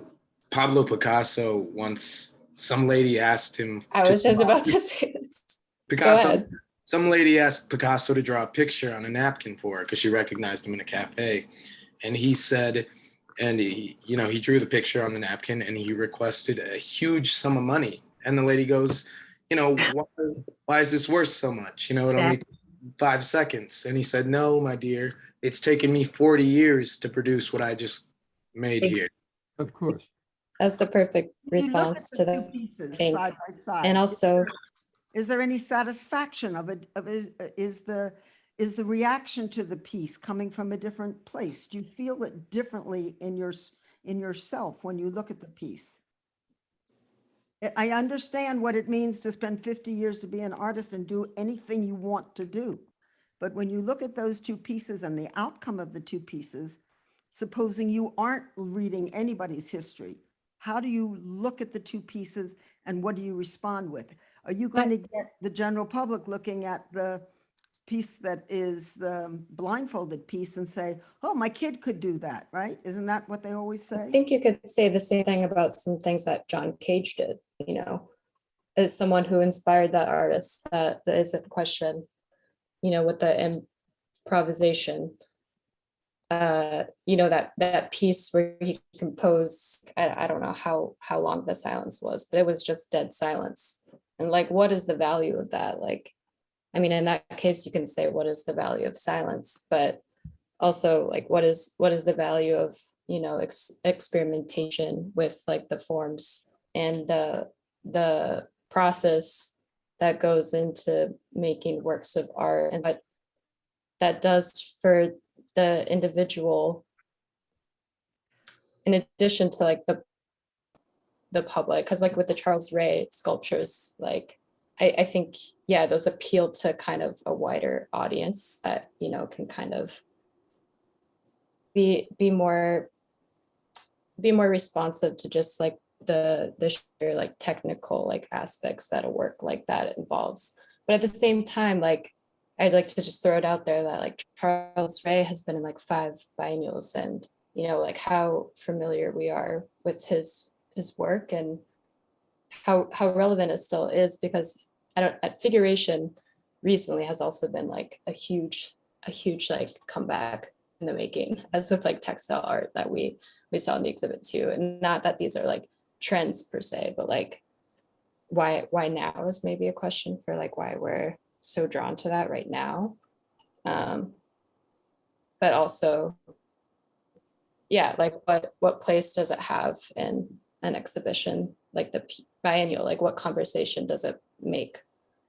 Pablo Picasso once, some lady asked him. I was just about to say this. Picasso. ahead. Some lady asked Picasso to draw a picture on a napkin for her because she recognized him in a cafe, and he said, and he drew the picture on the napkin and he requested a huge sum of money. And the lady goes, why is this worth so much? It only 5 seconds. And he said, no, my dear, it's taken me 40 years to produce what I just made here. Of course. That's the perfect If you look at response the to two that. pieces think. side by side, And also, is there any satisfaction of it? Is the reaction to the piece coming from a different place? Do you feel it differently in yourself when you look at the piece? I understand what it means to spend 50 years to be an artist and do anything you want to do. But when you look at those two pieces and the outcome of the two pieces, supposing you aren't reading anybody's history, how do you look at the two pieces and what do you respond with? Are you going to get the general public looking at the piece that is the blindfolded piece and say, oh, my kid could do that, right? Isn't that what they always I say? think you could say the same thing about some things that John Cage did, as someone who inspired that artist. That is a question, with the improvisation. That piece where he composed, I don't know how long the silence was, but it was just dead silence. And what is the value of that? In that case, you can say, what is the value of silence? But also, what is the value of, experimentation with the forms and the process that goes into making works of art, and what that does for the individual, in addition to the public. Because with the Charles Ray sculptures, I think, yeah, those appeal to kind of a wider audience that can kind of be more responsive to just the sheer technical aspects that a work like that involves. But at the same time, I'd like to just throw it out there that Charles Ray has been in 5 biennials, and how familiar we are with his work and how relevant it still is, because figuration recently has also been a huge comeback in the making, as with textile art that we saw in the exhibit too. And not that these are trends per se, but why now is maybe a question for why we're so drawn to that right now. But also, yeah, what place does it have in an exhibition like the biennial? What conversation does it make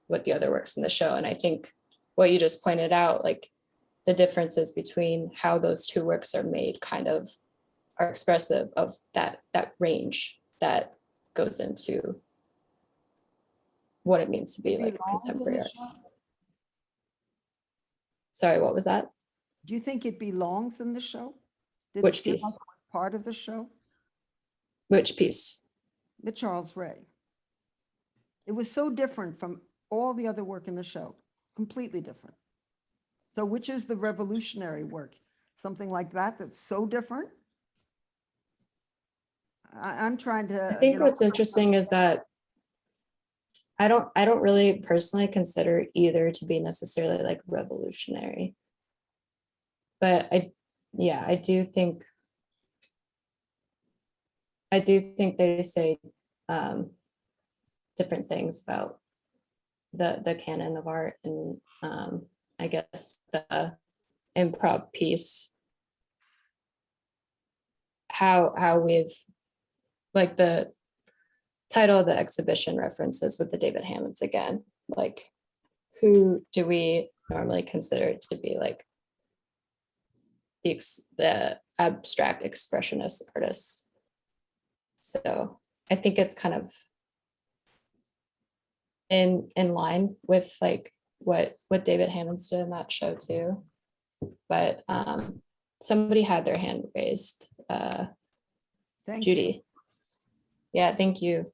with the other works in the show? And I think what you just pointed out, the differences between how those two works are made kind of are expressive of that range that goes into what it means to be It like a belonged in the contemporary show? artist. Sorry, what was that? Do you think it belongs in the show? Did it Which feel piece? like it was part of the show? Which piece? The Charles Ray. It was so different from all the other work in the show, completely different. So which is the revolutionary work? Something like that that's so different? I'm trying to. I think what's interesting is that I don't really personally consider either to be necessarily like revolutionary. But I do think they say different things about the canon of art, and I guess the improv piece, how we've, like, the title of the exhibition references with the David Hammonds again, like, who do we normally consider to be like the abstract expressionist artists? So I think it's kind of in line with like what David Hammonds did in that show too. But somebody had their hand raised. Thank you. Judy. Yeah, thank you.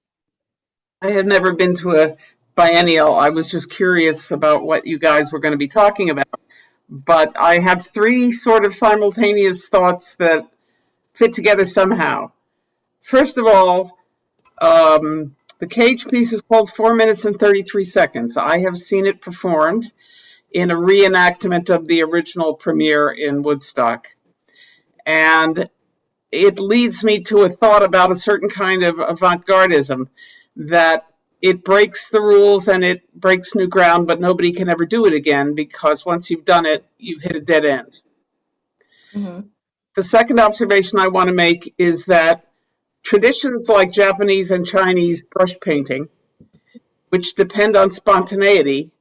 I had never been to a biennial. I was just curious about what you guys were going to be talking about. But I have three sort of simultaneous thoughts that fit together somehow. First of all, the Cage piece is called 4 minutes and 33 seconds. I have seen it performed in a reenactment of the original premiere in Woodstock. And it leads me to a thought about a certain kind of avant-gardism, that it breaks the rules and it breaks new ground, but nobody can ever do it again, because once you've done it, you've hit a dead end. Mm-hmm. The second observation I want to make is that traditions like Japanese and Chinese brush painting, which depend on spontaneity,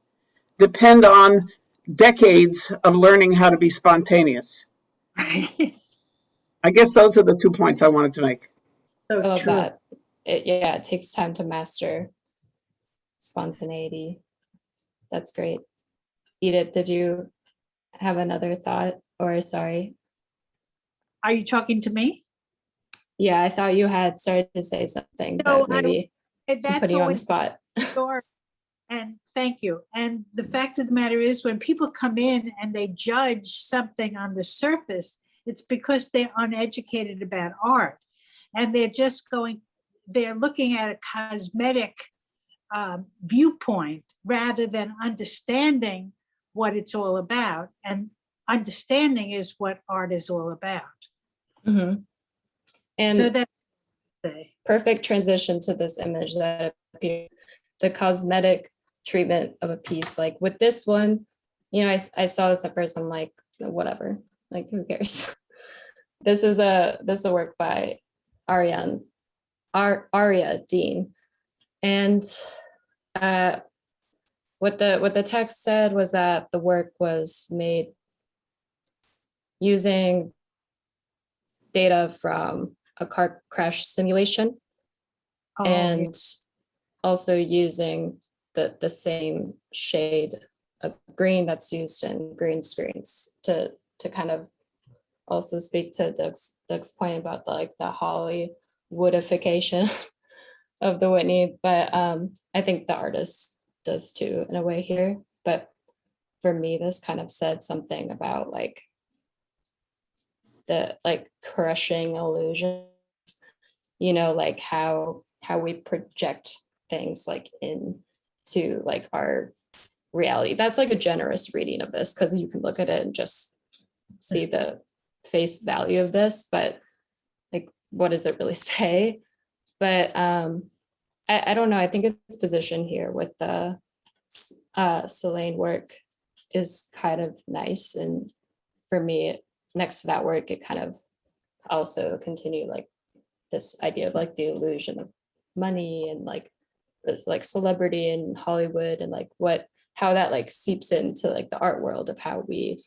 depend on decades of learning how to be spontaneous. Right. I guess those are the 2 points I wanted to make. I So love true. that. It takes time to master spontaneity. That's great. Edith, did you have another thought, or sorry? Are you talking to me? Yeah, I thought you had started to say something, No, but maybe I'm That's putting you on the always spot. sure. And thank you. And the fact of the matter is, when people come in and they judge something on the surface, it's because they're uneducated about art. And they're looking at a cosmetic viewpoint rather than understanding what it's all about. And understanding is what art is all about. Mhm. And So that's what I say. perfect transition to this image that appeared, the cosmetic treatment of a piece. Like with this one, I saw this at first, I'm like, whatever, like who cares? This is a work by Aria Dean. And what the text said was that the work was made using data from a car crash simulation, Oh, yeah. and also using the same shade of green that's used in green screens to kind of also speak to Doug's point about the Hollywoodification of the Whitney. But I think the artist does too in a way here. But for me, this kind of said something about like the crushing illusion, like how we project things like into like our reality. That's like a generous reading of this, because you can look at it and just see the face value of this, but like what does it really say? But I don't know. I think its position here with the Selene work is kind of nice, and for me, next to that work, it kind of also continued like this idea of like the illusion of money and like this like celebrity in Hollywood, and like how that like seeps into like the art world of how we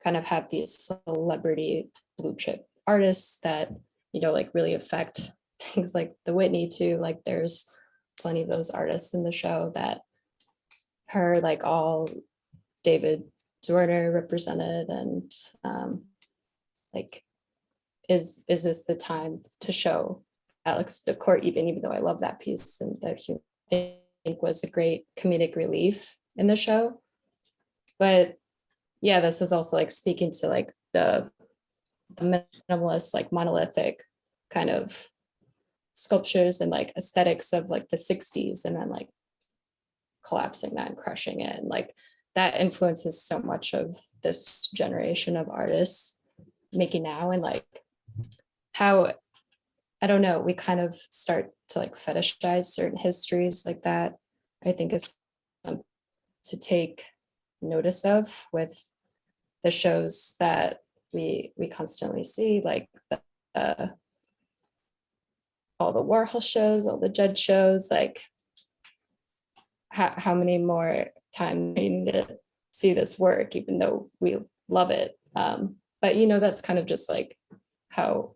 kind of have these celebrity blue chip artists that like really affect things like the Whitney too. Like there's plenty of those artists in the show that her like all David Dorner represented, and like, is this the time to show Alex the court, even though I love that piece and that he think was a great comedic relief in the show. But yeah, this is also like speaking to like the minimalist, like monolithic kind of sculptures and like aesthetics of like the 60s, and then like collapsing that and crushing it. And like that influences so much of this generation of artists making now, and like how, I don't know, we kind of start to like fetishize certain histories like that. I think is something to take notice of with the shows that we constantly see, like all the Warhol shows, all the Judd shows, like how many more times we need to see this work, even though we love it. But you know, that's kind of just like how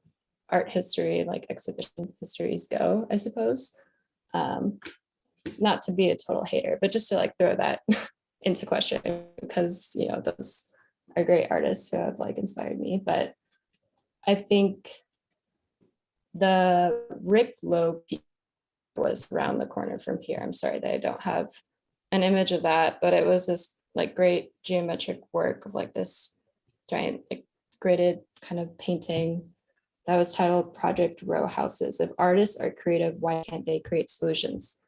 art history, like exhibition histories go, I suppose. Not to be a total hater, but just to like throw that into question, because you know, those are great artists who have like inspired me. But I think the Rick Lowe was around the corner from here. I'm sorry that I don't have an image of that, but it was this like great geometric work of like this giant like gridded kind of painting that was titled Project Row Houses. If artists are creative, why can't they create solutions?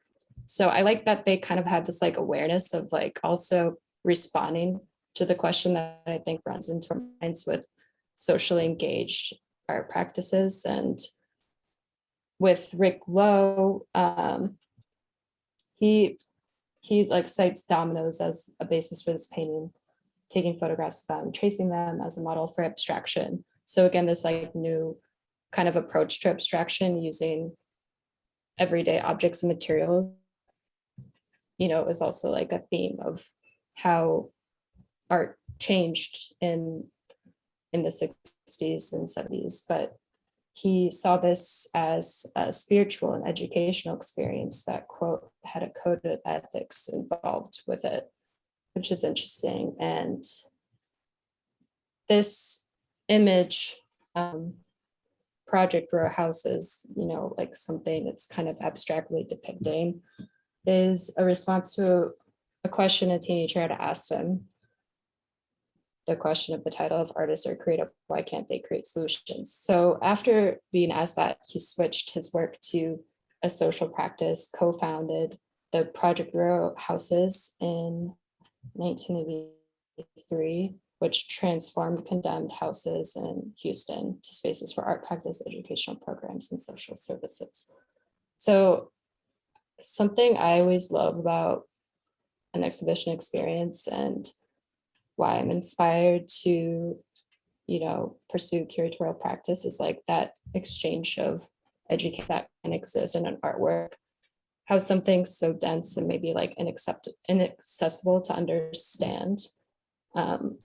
So I like that they kind of had this like awareness of like also responding to the question that I think runs into our minds with socially engaged art practices. And with Rick Lowe, he like cites dominoes as a basis for this painting, taking photographs of them, tracing them as a model for abstraction. So again, this like new kind of approach to abstraction using everyday objects and materials, you know, is also like a theme of how art changed in the 60s and 70s. But he saw this as a spiritual and educational experience that, quote, had a code of ethics involved with it, which is interesting. And this image, Project Row Houses, you know, like something that's kind of abstractly depicting, is a response to a question a teenager had asked him. The question of the title of artists are creative, why can't they create solutions? So after being asked that, he switched his work to a social practice, co-founded the Project Row Houses in 1983, which transformed condemned houses in Houston to spaces for art practice, educational programs, and social services. So something I always love about an exhibition experience, and why I'm inspired to, you know, pursue curatorial practice, is like that exchange of education that can exist in an artwork, how something so dense and maybe like inaccessible to understand,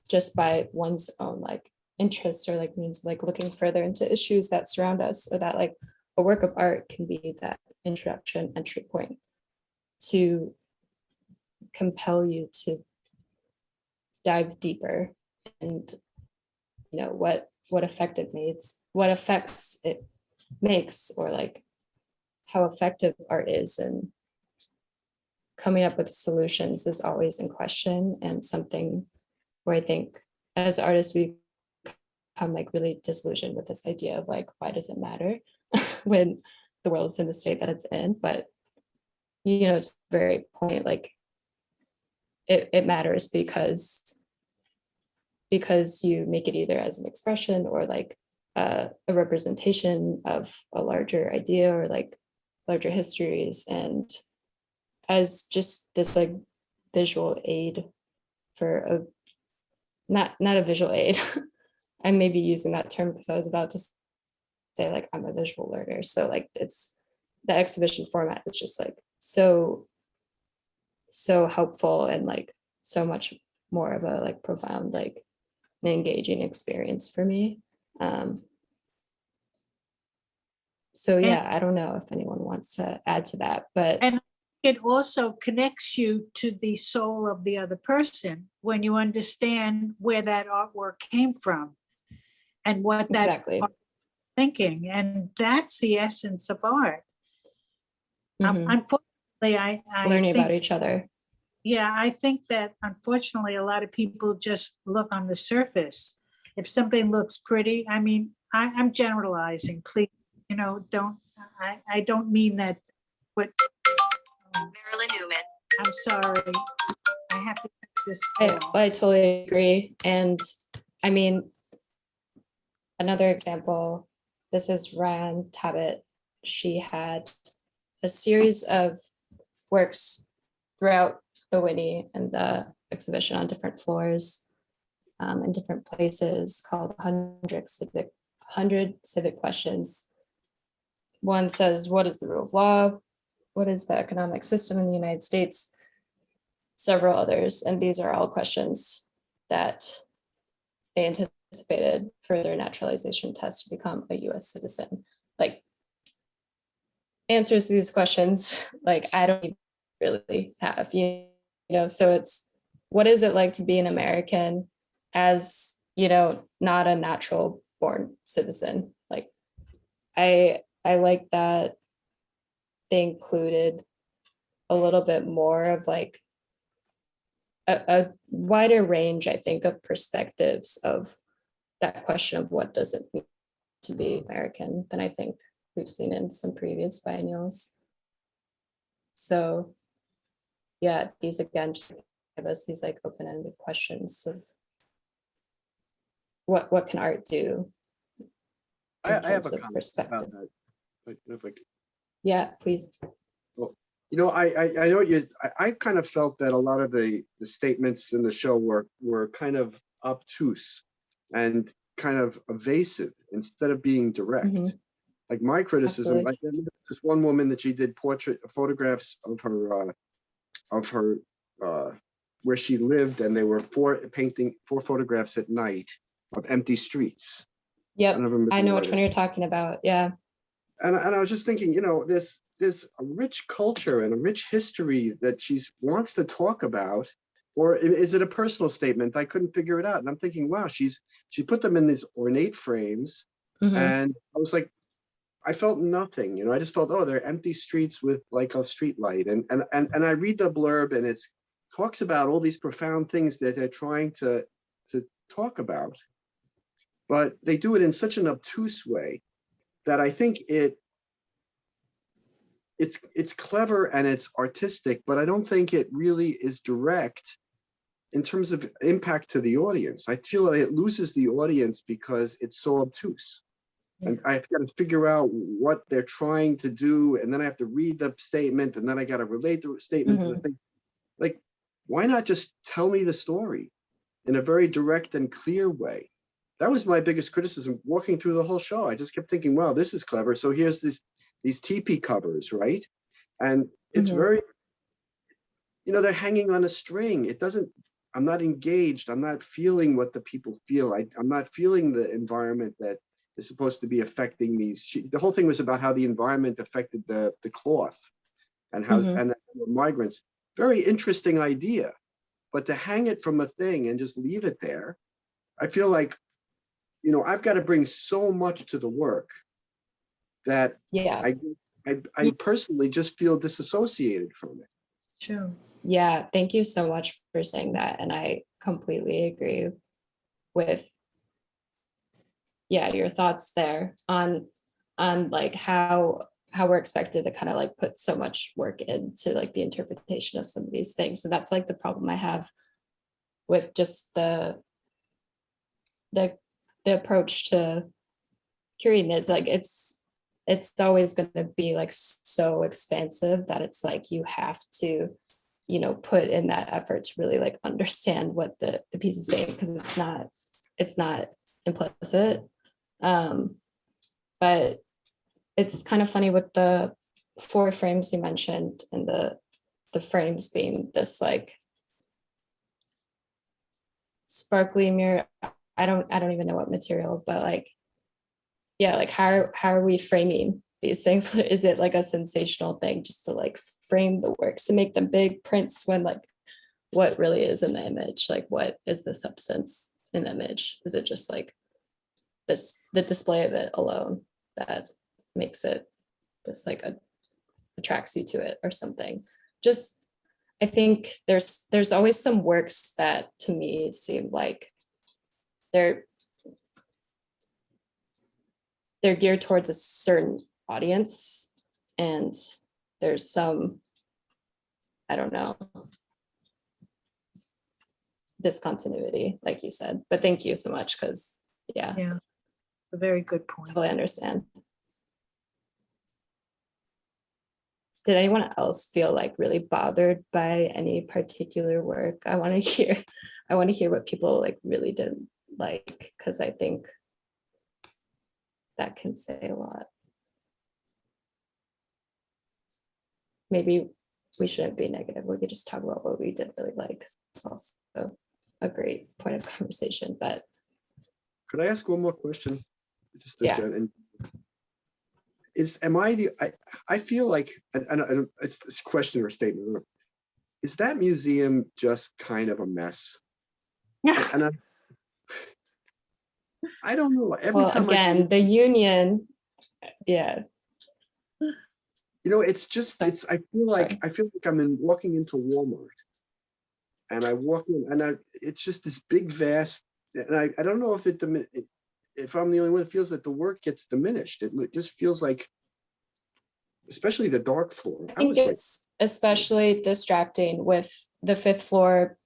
just by one's own like interests or like means of like looking further into issues that surround us, or that like a work of art can be that introduction, entry point to compel you to dive deeper, and you know what effect it makes, what effects it makes, or like how effective art is, and coming up with solutions is always in question, and something where I think as artists we become like really disillusioned with this idea of like, why does it matter when the world is in the state that it's in? But you know, it's very point, like it matters because you make it either as an expression or like a representation of a larger idea or like larger histories, and as just this like visual aid for a not a visual aid. I may be using that term because I was about to say like I'm a visual learner, so like it's the exhibition format is just like so helpful, and like so much more of a like profound, like an engaging experience for me. So yeah, I don't know if anyone wants to add to that, but And it also connects you to the soul of the other person when you understand where that artwork came from and what that Exactly. thinking. And that's the essence of art. Mhm. Unfortunately, I Learning think, about each other. yeah, I think that unfortunately, a lot of people just look on the surface. If something looks pretty, I mean, I'm generalizing, please, I don't mean that, but Marilyn Newman. I'm sorry. I have to take this I, call. I totally agree. And I mean, another example, this is Ryan Tabbitt. She had a series of works throughout the Whitney and the exhibition on different floors in different places called 100 Civic Questions. One says, what is the rule of law? What is the economic system in the United States? Several others. And these are all questions that they anticipated for their naturalization test to become a US citizen. Like, answers to these questions, like, I don't even really have, so it's, what is it like to be an American as, not a natural born citizen? Like, I like that they included a little bit more of like a wider range, I think, of perspectives of that question of what does it mean to be American than I think we've seen in some previous biennials. So yeah, these again just give us these like open-ended questions of what can art do in I have terms a of comment perspective. about that. If I could. Yeah, please. Well, I know I kind of felt that a lot of the statements in the show were kind of obtuse and kind of evasive instead of being direct. Mhm. Like my criticism, Absolutely. like this one woman that she did photographs of her where she lived, and they were four photographs at night of empty streets. Yep, I don't remember I the know which one artist. you're talking about. Yeah. And I was just thinking, there's a rich culture and a rich history that she wants to talk about, or is it a personal statement? I couldn't figure it out. And I'm thinking, wow, she put them in these ornate frames, Mhm. and I was like, I felt nothing. I just thought, oh, they're empty streets with like a street light. And I read the blurb, and it talks about all these profound things that they're trying to talk about, but they do it in such an obtuse way that I think it's clever and it's artistic, but I don't think it really is direct in terms of impact to the audience. I feel like it loses the audience because it's so obtuse. And I've got to figure out what they're trying to do, and then I have to read the statement, and then I got to relate the statement to the thing. Like, why not just tell me the story in a very direct and clear way? That was my biggest criticism walking through the whole show. I just kept thinking, wow, this is clever. So here's these teepee covers, right? And it's Mhm. very, they're hanging on a string. It doesn't, I'm not engaged. I'm not feeling what the people feel. I'm not feeling the environment that is supposed to be affecting these. The whole thing was about how the environment affected the cloth and how, Mhm. and the migrants. Very interesting idea. But to hang it from a thing and just leave it there, I feel like, I've got to bring so much to the work that Yeah. I personally just feel disassociated from it. True. Yeah, thank you so much for saying that. And I completely agree with, yeah, your thoughts there on like how we're expected to kind of like put so much work into like the interpretation of some of these things. And that's like the problem I have with just the approach to curating. Is like it's always going to be like so expansive that it's like you have to put in that effort to really like understand what the piece is saying, because it's not implicit. But it's kind of funny with the 4 frames you mentioned, and the frames being this like sparkly mirror. I don't even know what material, but like, yeah, like how are we framing these things? Is it like a sensational thing just to like frame the works and make them big prints when like what really is in the image? Like what is the substance in the image? Is it just like the display of it alone that makes it just like attracts you to it or something? Just I think there's always some works that to me seem like they're geared towards a certain audience, and there's some, I don't know, discontinuity, like you said. But thank you so much, because yeah, Yeah, a very good point. totally understand. Did anyone else feel like really bothered by any particular work? I want to hear what people like really didn't like, because I think that can say a lot. Maybe we shouldn't be negative. We could just talk about what we did really like, because it's also a great point of conversation. But Could I ask one more question? Just Yeah. and I feel like, and it's this question or statement. Is that museum just kind of a mess? And I don't know. Every well, time again, the union, yeah, it's just I feel like I'm walking into Walmart, and I walk in, and it's just this big vast, and I don't know if if I'm the only one that feels that the work gets diminished. It just feels like, especially the dark floor. I think it's especially distracting with the fifth floor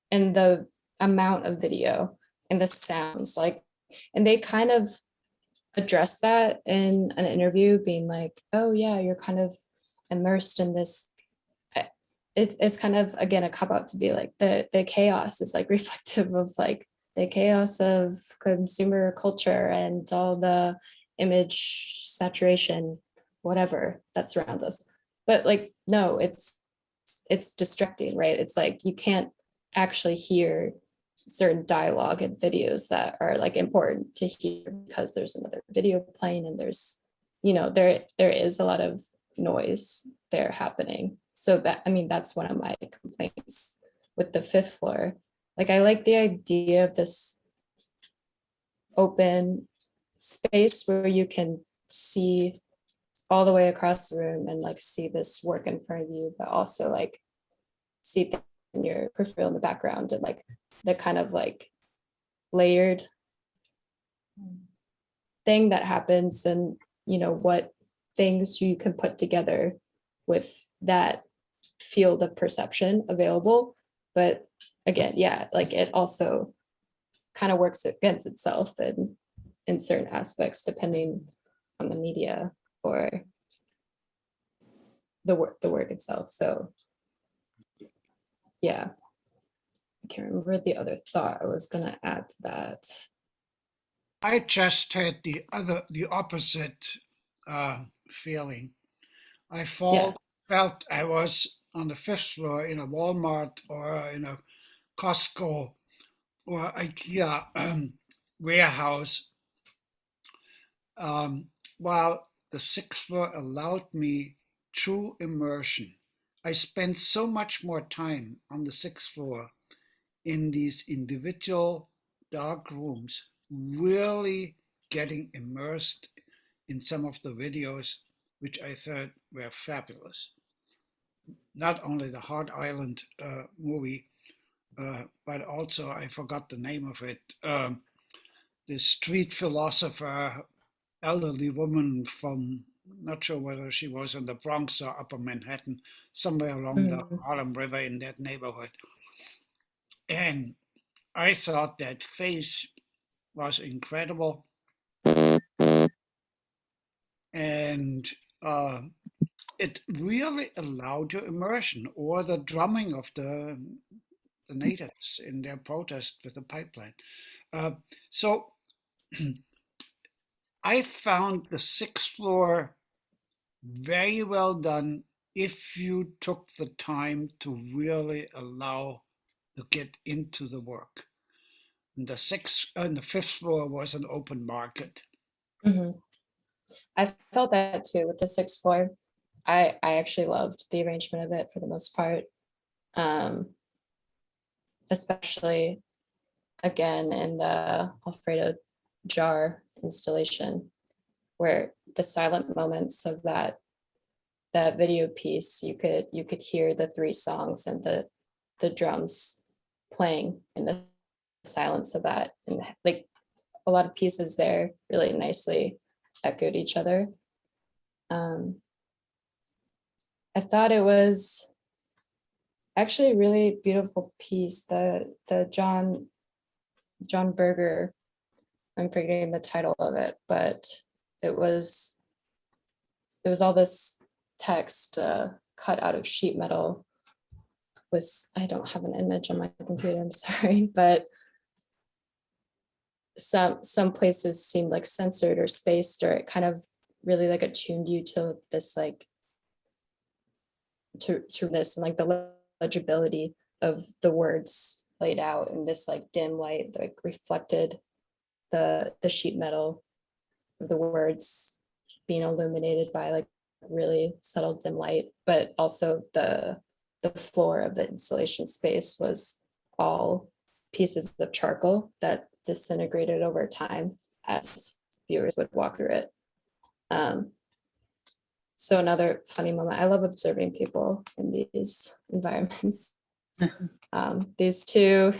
and the amount of video and the sounds, like, and they kind of address that in an interview, being like, oh yeah, you're kind of immersed in this. It's kind of, again, a cop out to be like the chaos is like reflective of like the chaos of consumer culture and all the image saturation, whatever that surrounds us. But like, no, it's distracting, right? It's like you can't actually hear certain dialogue and videos that are like important to hear, because there's another video playing, and there's, there is a lot of noise there happening. So that, I mean, that's one of my complaints with the fifth floor. Like, I like the idea of this open space where you can see all the way across the room and like see this work in front of you, but also like see things in your peripheral in the background, and like the kind of like layered thing that happens, and what things you can put together with that field of perception available. But again, yeah, like it also kind of works against itself in certain aspects, depending on the media or the work itself. So yeah, I can't remember the other thought I was gonna add to that. I just had the opposite feeling. I felt I was on the fifth floor in a Walmart or in a Costco or IKEA warehouse, while the sixth floor allowed me true immersion. I spent so much more time on the sixth floor in these individual dark rooms, really getting immersed in some of the videos, which I thought were fabulous. Not only the Hard Island movie, but also, I forgot the name of it, the street philosopher, elderly woman from, not sure whether she was in the Bronx or Upper Manhattan, somewhere along the Harlem River in that neighborhood. And I thought that face was incredible. And it really allowed your immersion, or the drumming of the natives in their protest with the pipeline. So I found the sixth floor very well done if you took the time to really allow to get into the work. And the fifth floor was an open market. Mm-hmm. I felt that too with the sixth floor. I actually loved the arrangement of it for the most part. Especially again in the Alfredo jar installation, where the silent moments of that video piece, you could hear the three songs and the drums playing in the silence of that, and like a lot of pieces there really nicely echoed each other. I thought it was actually a really beautiful piece. The John Berger, I'm forgetting the title of it, but it was all this text cut out of sheet metal. I don't have an image on my computer, I'm sorry, but some places seemed like censored or spaced, or it kind of really like attuned you to this like to this, and like the legibility of the words laid out in this like dim light, like reflected the sheet metal of the words being illuminated by like really subtle dim light, but also the floor of the installation space was all pieces of charcoal that disintegrated over time as viewers would walk through it. So another funny moment, I love observing people in these environments. These two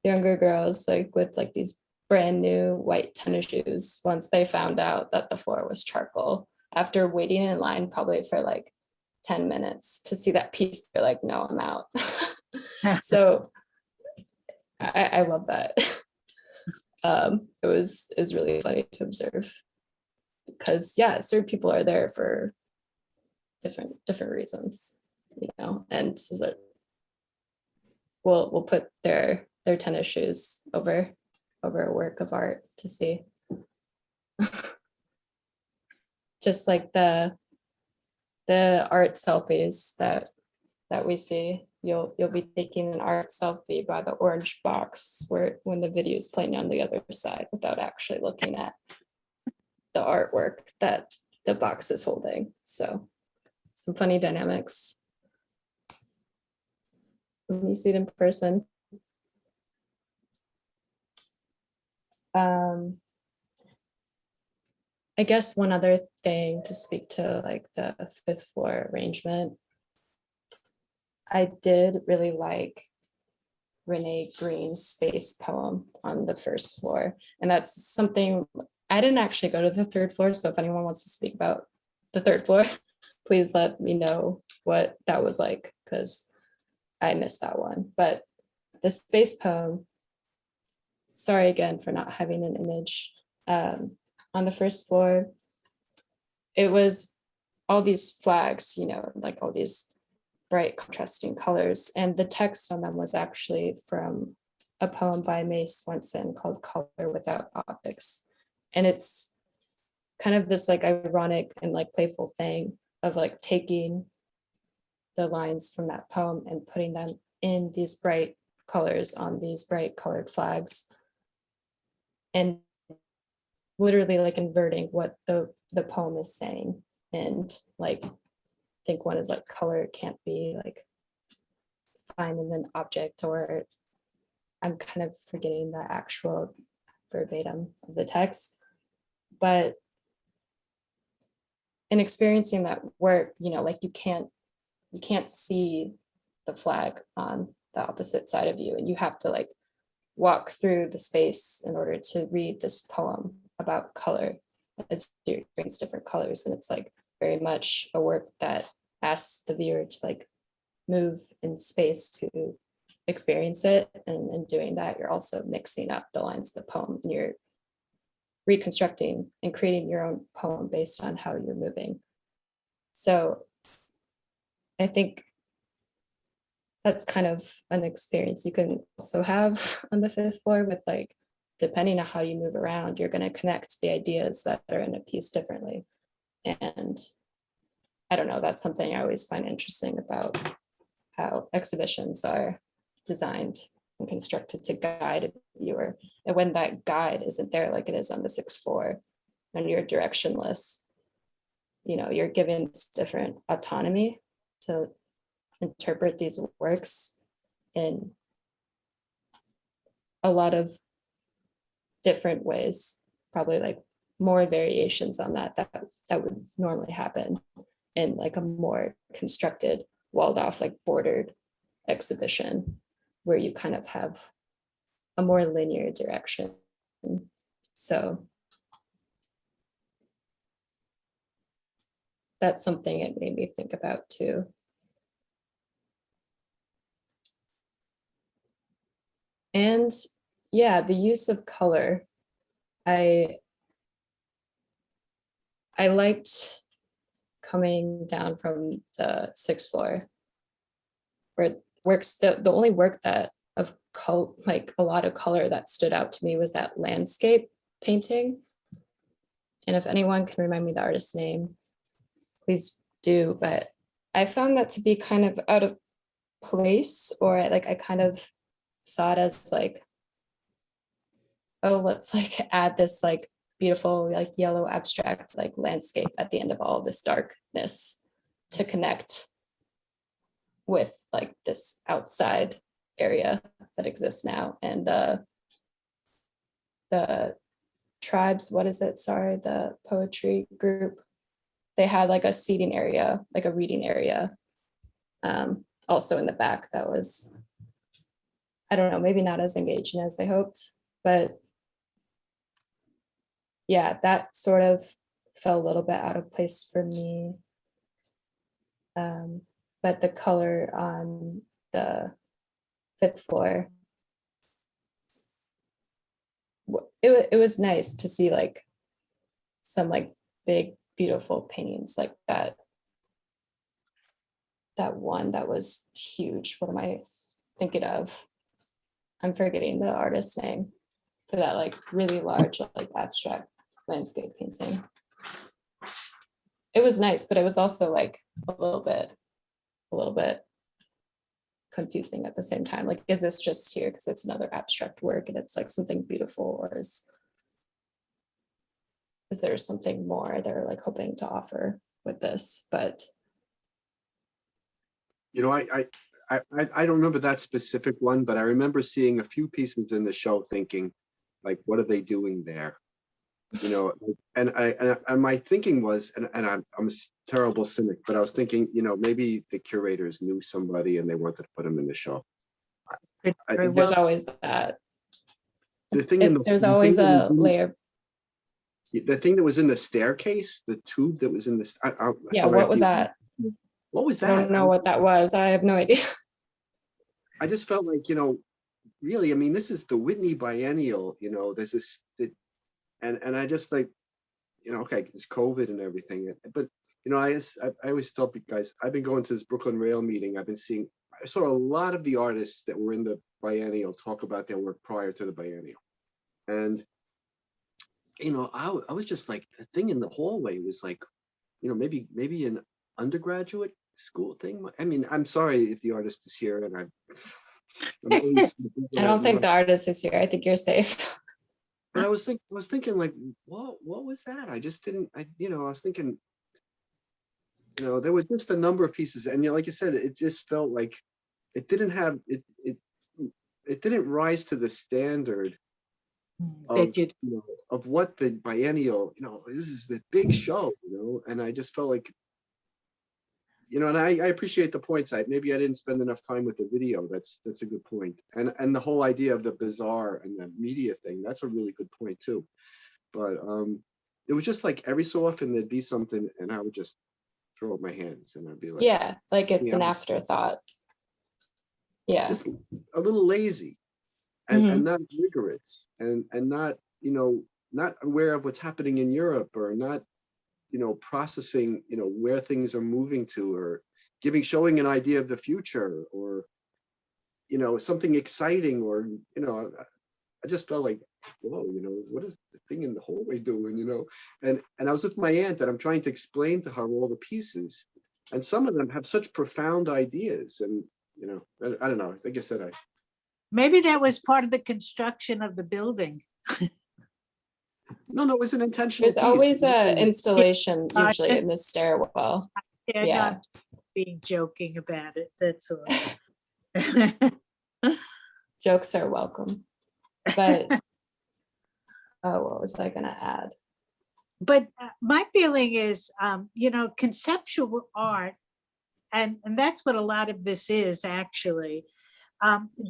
younger girls, like with like these brand new white tennis shoes, once they found out that the floor was charcoal, after waiting in line probably for like 10 minutes to see that piece, they're like, no, I'm out. So I love that. It was really funny to observe, because yeah, certain people are there for different reasons, you know, and so we'll put their tennis shoes over a work of art to see. Just like the art selfies that we see, you'll be taking an art selfie by the orange box when the video is playing on the other side, without actually looking at the artwork that the box is holding. So some funny dynamics when you see it in person. I guess one other thing to speak to, like the fifth floor arrangement, I did really like Renee Green's space poem on the first floor. And that's something, I didn't actually go to the third floor, so if anyone wants to speak about the third floor, please let me know what that was like, because I missed that one. But the space poem, sorry again for not having an image, on the first floor, it was all these flags, you know, like all these bright contrasting colors, and the text on them was actually from a poem by Mae Swenson called Color Without Optics. And it's kind of this like ironic and like playful thing of like taking the lines from that poem and putting them in these bright colors on these bright colored flags, and literally like inverting what the poem is saying. And like, I think one is like, color can't be like defined in an object, or I'm kind of forgetting the actual verbatim of the text. But in experiencing that work, you know, like you can't see the flag on the opposite side of you, and you have to like walk through the space in order to read this poem about color as you experience different colors. And it's like very much a work that asks the viewer to like move in space to experience it. And in doing that, you're also mixing up the lines of the poem, and you're reconstructing and creating your own poem based on how you're moving. So I think that's kind of an experience you can also have on the fifth floor, with like, depending on how you move around, you're going to connect the ideas that are in a piece differently. And I don't know, that's something I always find interesting about how exhibitions are designed, and constructed to guide a viewer. And when that guide isn't there, like it is on the sixth floor, and you're directionless, you know, you're given this different autonomy to interpret these works in a lot of different ways, probably like more variations on that would normally happen in like a more constructed, walled off, like bordered exhibition where you kind of have a more linear direction. So that's something it made me think about too. And yeah, the use of color. I liked coming down from the sixth floor where works, the only work that of like a lot of color that stood out to me was that landscape painting. And if anyone can remind me the artist's name, please do. But I found that to be kind of out of place, or like I kind of saw it as like, oh, let's like add this like beautiful like yellow abstract like landscape at the end of all this darkness to connect with like this outside area that exists now. And the tribes, what is it? Sorry, the poetry group, they had like a seating area, like a reading area, also in the back that was, I don't know, maybe not as engaging as they hoped, but yeah, that sort of fell a little bit out of place for me. But the color on the fifth floor, it was nice to see like some like big, beautiful paintings like that. That one that was huge. What am I thinking of? I'm forgetting the artist's name for that like really large like abstract landscape painting. It was nice, but it was also like a little bit confusing at the same time. Like, is this just here because it's another abstract work and it's like something beautiful, or is there something more they're like hoping to offer with this? But You know, I don't remember that specific one, but I remember seeing a few pieces in the show thinking, like, what are they doing there? You know, and my thinking was, and I'm a terrible cynic, but I was thinking, you know, maybe the curators knew somebody and they wanted to put them in the show. there's always that. The thing in There's always a layer. The thing that was in the staircase, the tube that was in the. Yeah, what was that? What was that? I don't know what that was. I have no idea. I just felt like, you know, really, I mean, this is the Whitney Biennial, you know, there's this, and I just like, you know, okay, it's COVID and everything, but, you know, I always tell you guys, I've been going to this Brooklyn Rail meeting. I saw a lot of the artists that were in the biennial talk about their work prior to the biennial. And, you know, I was just like, the thing in the hallway was like, you know, maybe an undergraduate school thing. I mean, I'm sorry if the artist is here, and I'm always, I don't think the artist is here. I think you're safe. but I was thinking like, what was that? I just didn't, you know, I was thinking, you know, there was just a number of pieces, and you know, like you said, it just felt like it didn't have it didn't rise to the standard of, you know, of what the biennial, you know, this is the big show, you know, and I just felt like, you know, and I appreciate the points. Maybe I didn't spend enough time with the video. That's a good point. And the whole idea of the bazaar and the media thing, that's a really good point too. But it was just like every so often there'd be something and I would just throw up my hands and I'd be like, Yeah, like it's yeah, an afterthought. Yeah. just a little lazy and not rigorous and not, you know, not aware of what's happening in Europe, or not, you know, processing, you know, where things are moving to, or showing an idea of the future, or, you know, something exciting, or, you know, I just felt like, whoa, you know, what is the thing in the hallway doing, you know? And I was with my aunt and I'm trying to explain to her all the pieces, and some of them have such profound ideas, and, you know, I don't know, like I said, Maybe that was part of the construction of the building. No, it was an intentional There's piece. always It a wasn't- installation I usually just- in the stairwell. Yeah, Yeah. not being joking about it, that's all. Jokes are welcome. But oh, what was I gonna add? But my feeling is, conceptual art, and that's what a lot of this is actually.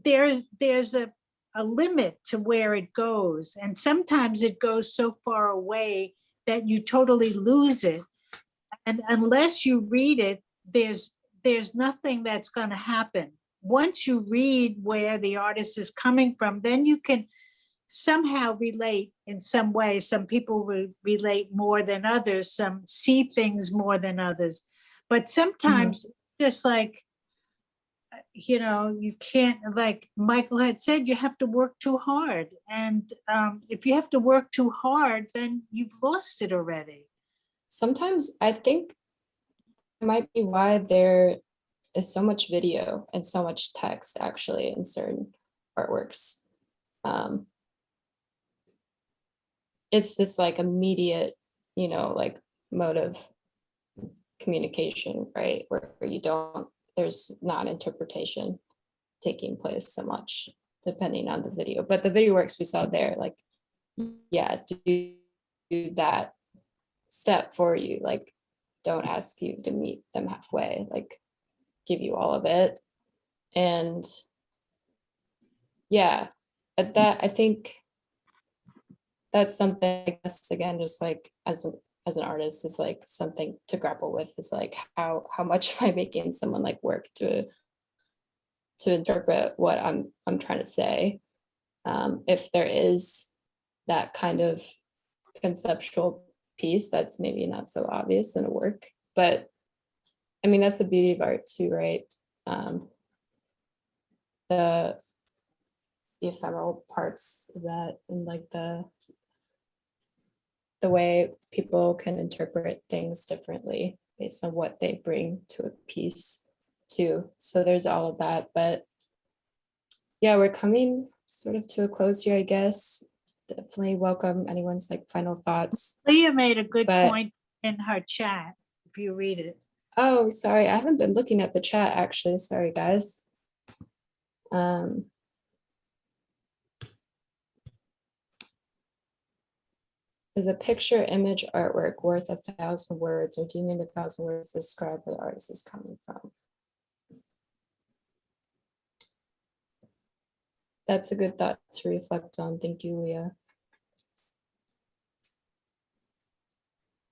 There's a limit to where it goes, and sometimes it goes so far away that you totally lose it. And unless you read it, there's nothing that's going to happen. Once you read where the artist is coming from, then you can somehow relate in some way. Some people relate more than others, some see things more than others. But sometimes just like, you can't, like Michael had said, you have to work too hard. And if you have to work too hard, then you've lost it already. Sometimes I think it might be why there is so much video and so much text actually in certain artworks. It's this like immediate, like mode of communication, right? Where there's not interpretation taking place so much depending on the video. But the video works we saw there, like, yeah, do that step for you. Like, don't ask you to meet them halfway, like give you all of it. And yeah, at that, I think that's something, I guess, again, just like as an artist, is like something to grapple with, is like how much am I making someone like work to interpret what I'm trying to say. If there is that kind of conceptual piece that's maybe not so obvious in a work, but I mean that's the beauty of art too, right? The ephemeral parts of that, and like the way people can interpret things differently based on what they bring to a piece too. So there's all of that, but yeah, we're coming sort of to a close here, I guess. Definitely welcome anyone's like final thoughts. Leah made a good But- point in her chat, if you read it. Oh, sorry, I haven't been looking at the chat actually. Sorry, guys. Is a picture, image, artwork worth 1,000 words, or do you need 1,000 words to describe where the artist is coming from? That's a good thought to reflect on. Thank you, Leah.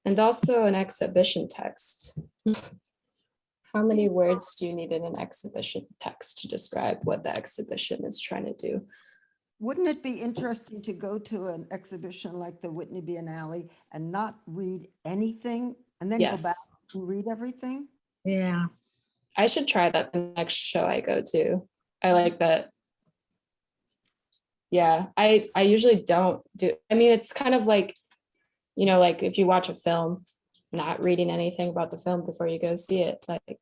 And also an exhibition text. How many words do you need in an exhibition text to describe what the exhibition is trying to do? Wouldn't it be interesting to go to an exhibition like the Whitney Biennial and not read anything and then go back Yes, and read everything? Yeah. I should try that the next show I go to. I like that. Yeah, I usually don't do, I mean, it's kind of like, like if you watch a film, not reading anything about the film before you go see it, like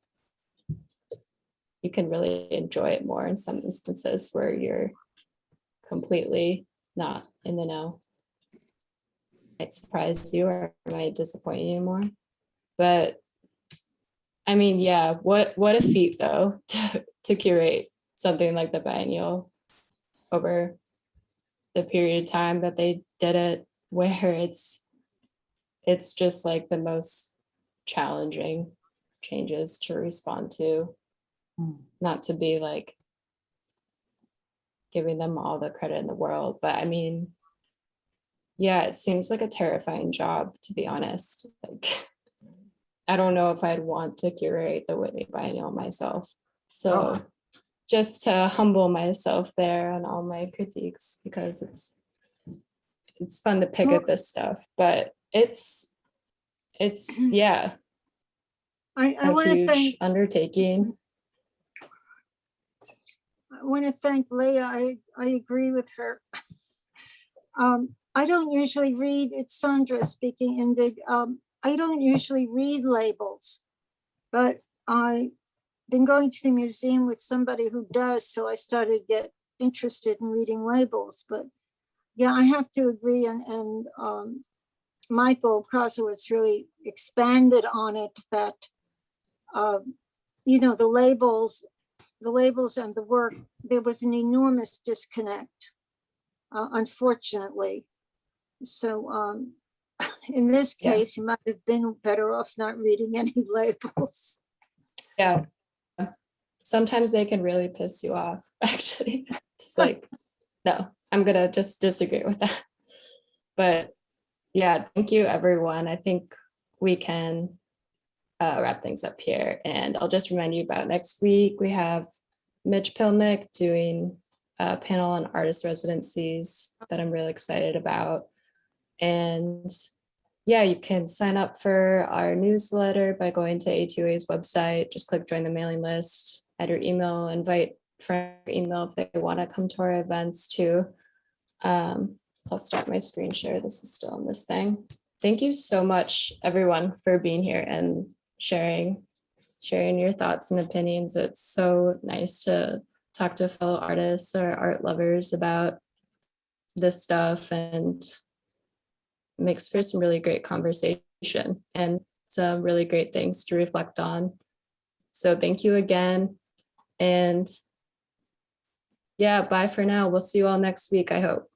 you can really enjoy it more in some instances where you're completely not in the know. Might surprise you or might disappoint you more. But I mean, yeah, what a feat though to curate something like the biennial over the period of time that they did it, where it's just like the most challenging changes to respond to, not to be like giving them all the credit in the world, but I mean, yeah, it seems like a terrifying job, to be honest. Like, I don't know if I'd want to curate the Whitney Biennial myself. So just to humble myself there on all my critiques, because it's fun to pick at this stuff, but it's yeah, I a want to huge thank, undertaking. I want to thank Leah. I agree with her. I don't usually read, it's Sandra speaking, Indig. I don't usually read labels, but I've been going to the museum with somebody who does, so I started to get interested in reading labels, but yeah, I have to agree. And Michael Krasowitz really expanded on it, that, you know, the labels and the work, there was an enormous disconnect, unfortunately. So in this Yeah. case, you might have been better off not reading any labels. Yeah. Sometimes they can really piss you off, actually. It's like, no, I'm gonna just disagree with that. But yeah, thank you, everyone. I think we can wrap things up here. And I'll just remind you about next week. We have Mitch Pilnick doing a panel on artist residencies that I'm really excited about. And yeah, you can sign up for our newsletter by going to A2A's website. Just click join the mailing list, add your email, invite friend email if they want to come to our events too. I'll start my screen share. This is still on this thing. Thank you so much, everyone, for being here and sharing your thoughts and opinions. It's so nice to talk to fellow artists or art lovers about this stuff, and makes for some really great conversation and some really great things to reflect on. So thank you again. And yeah, bye for now. We'll see you all next week, I hope.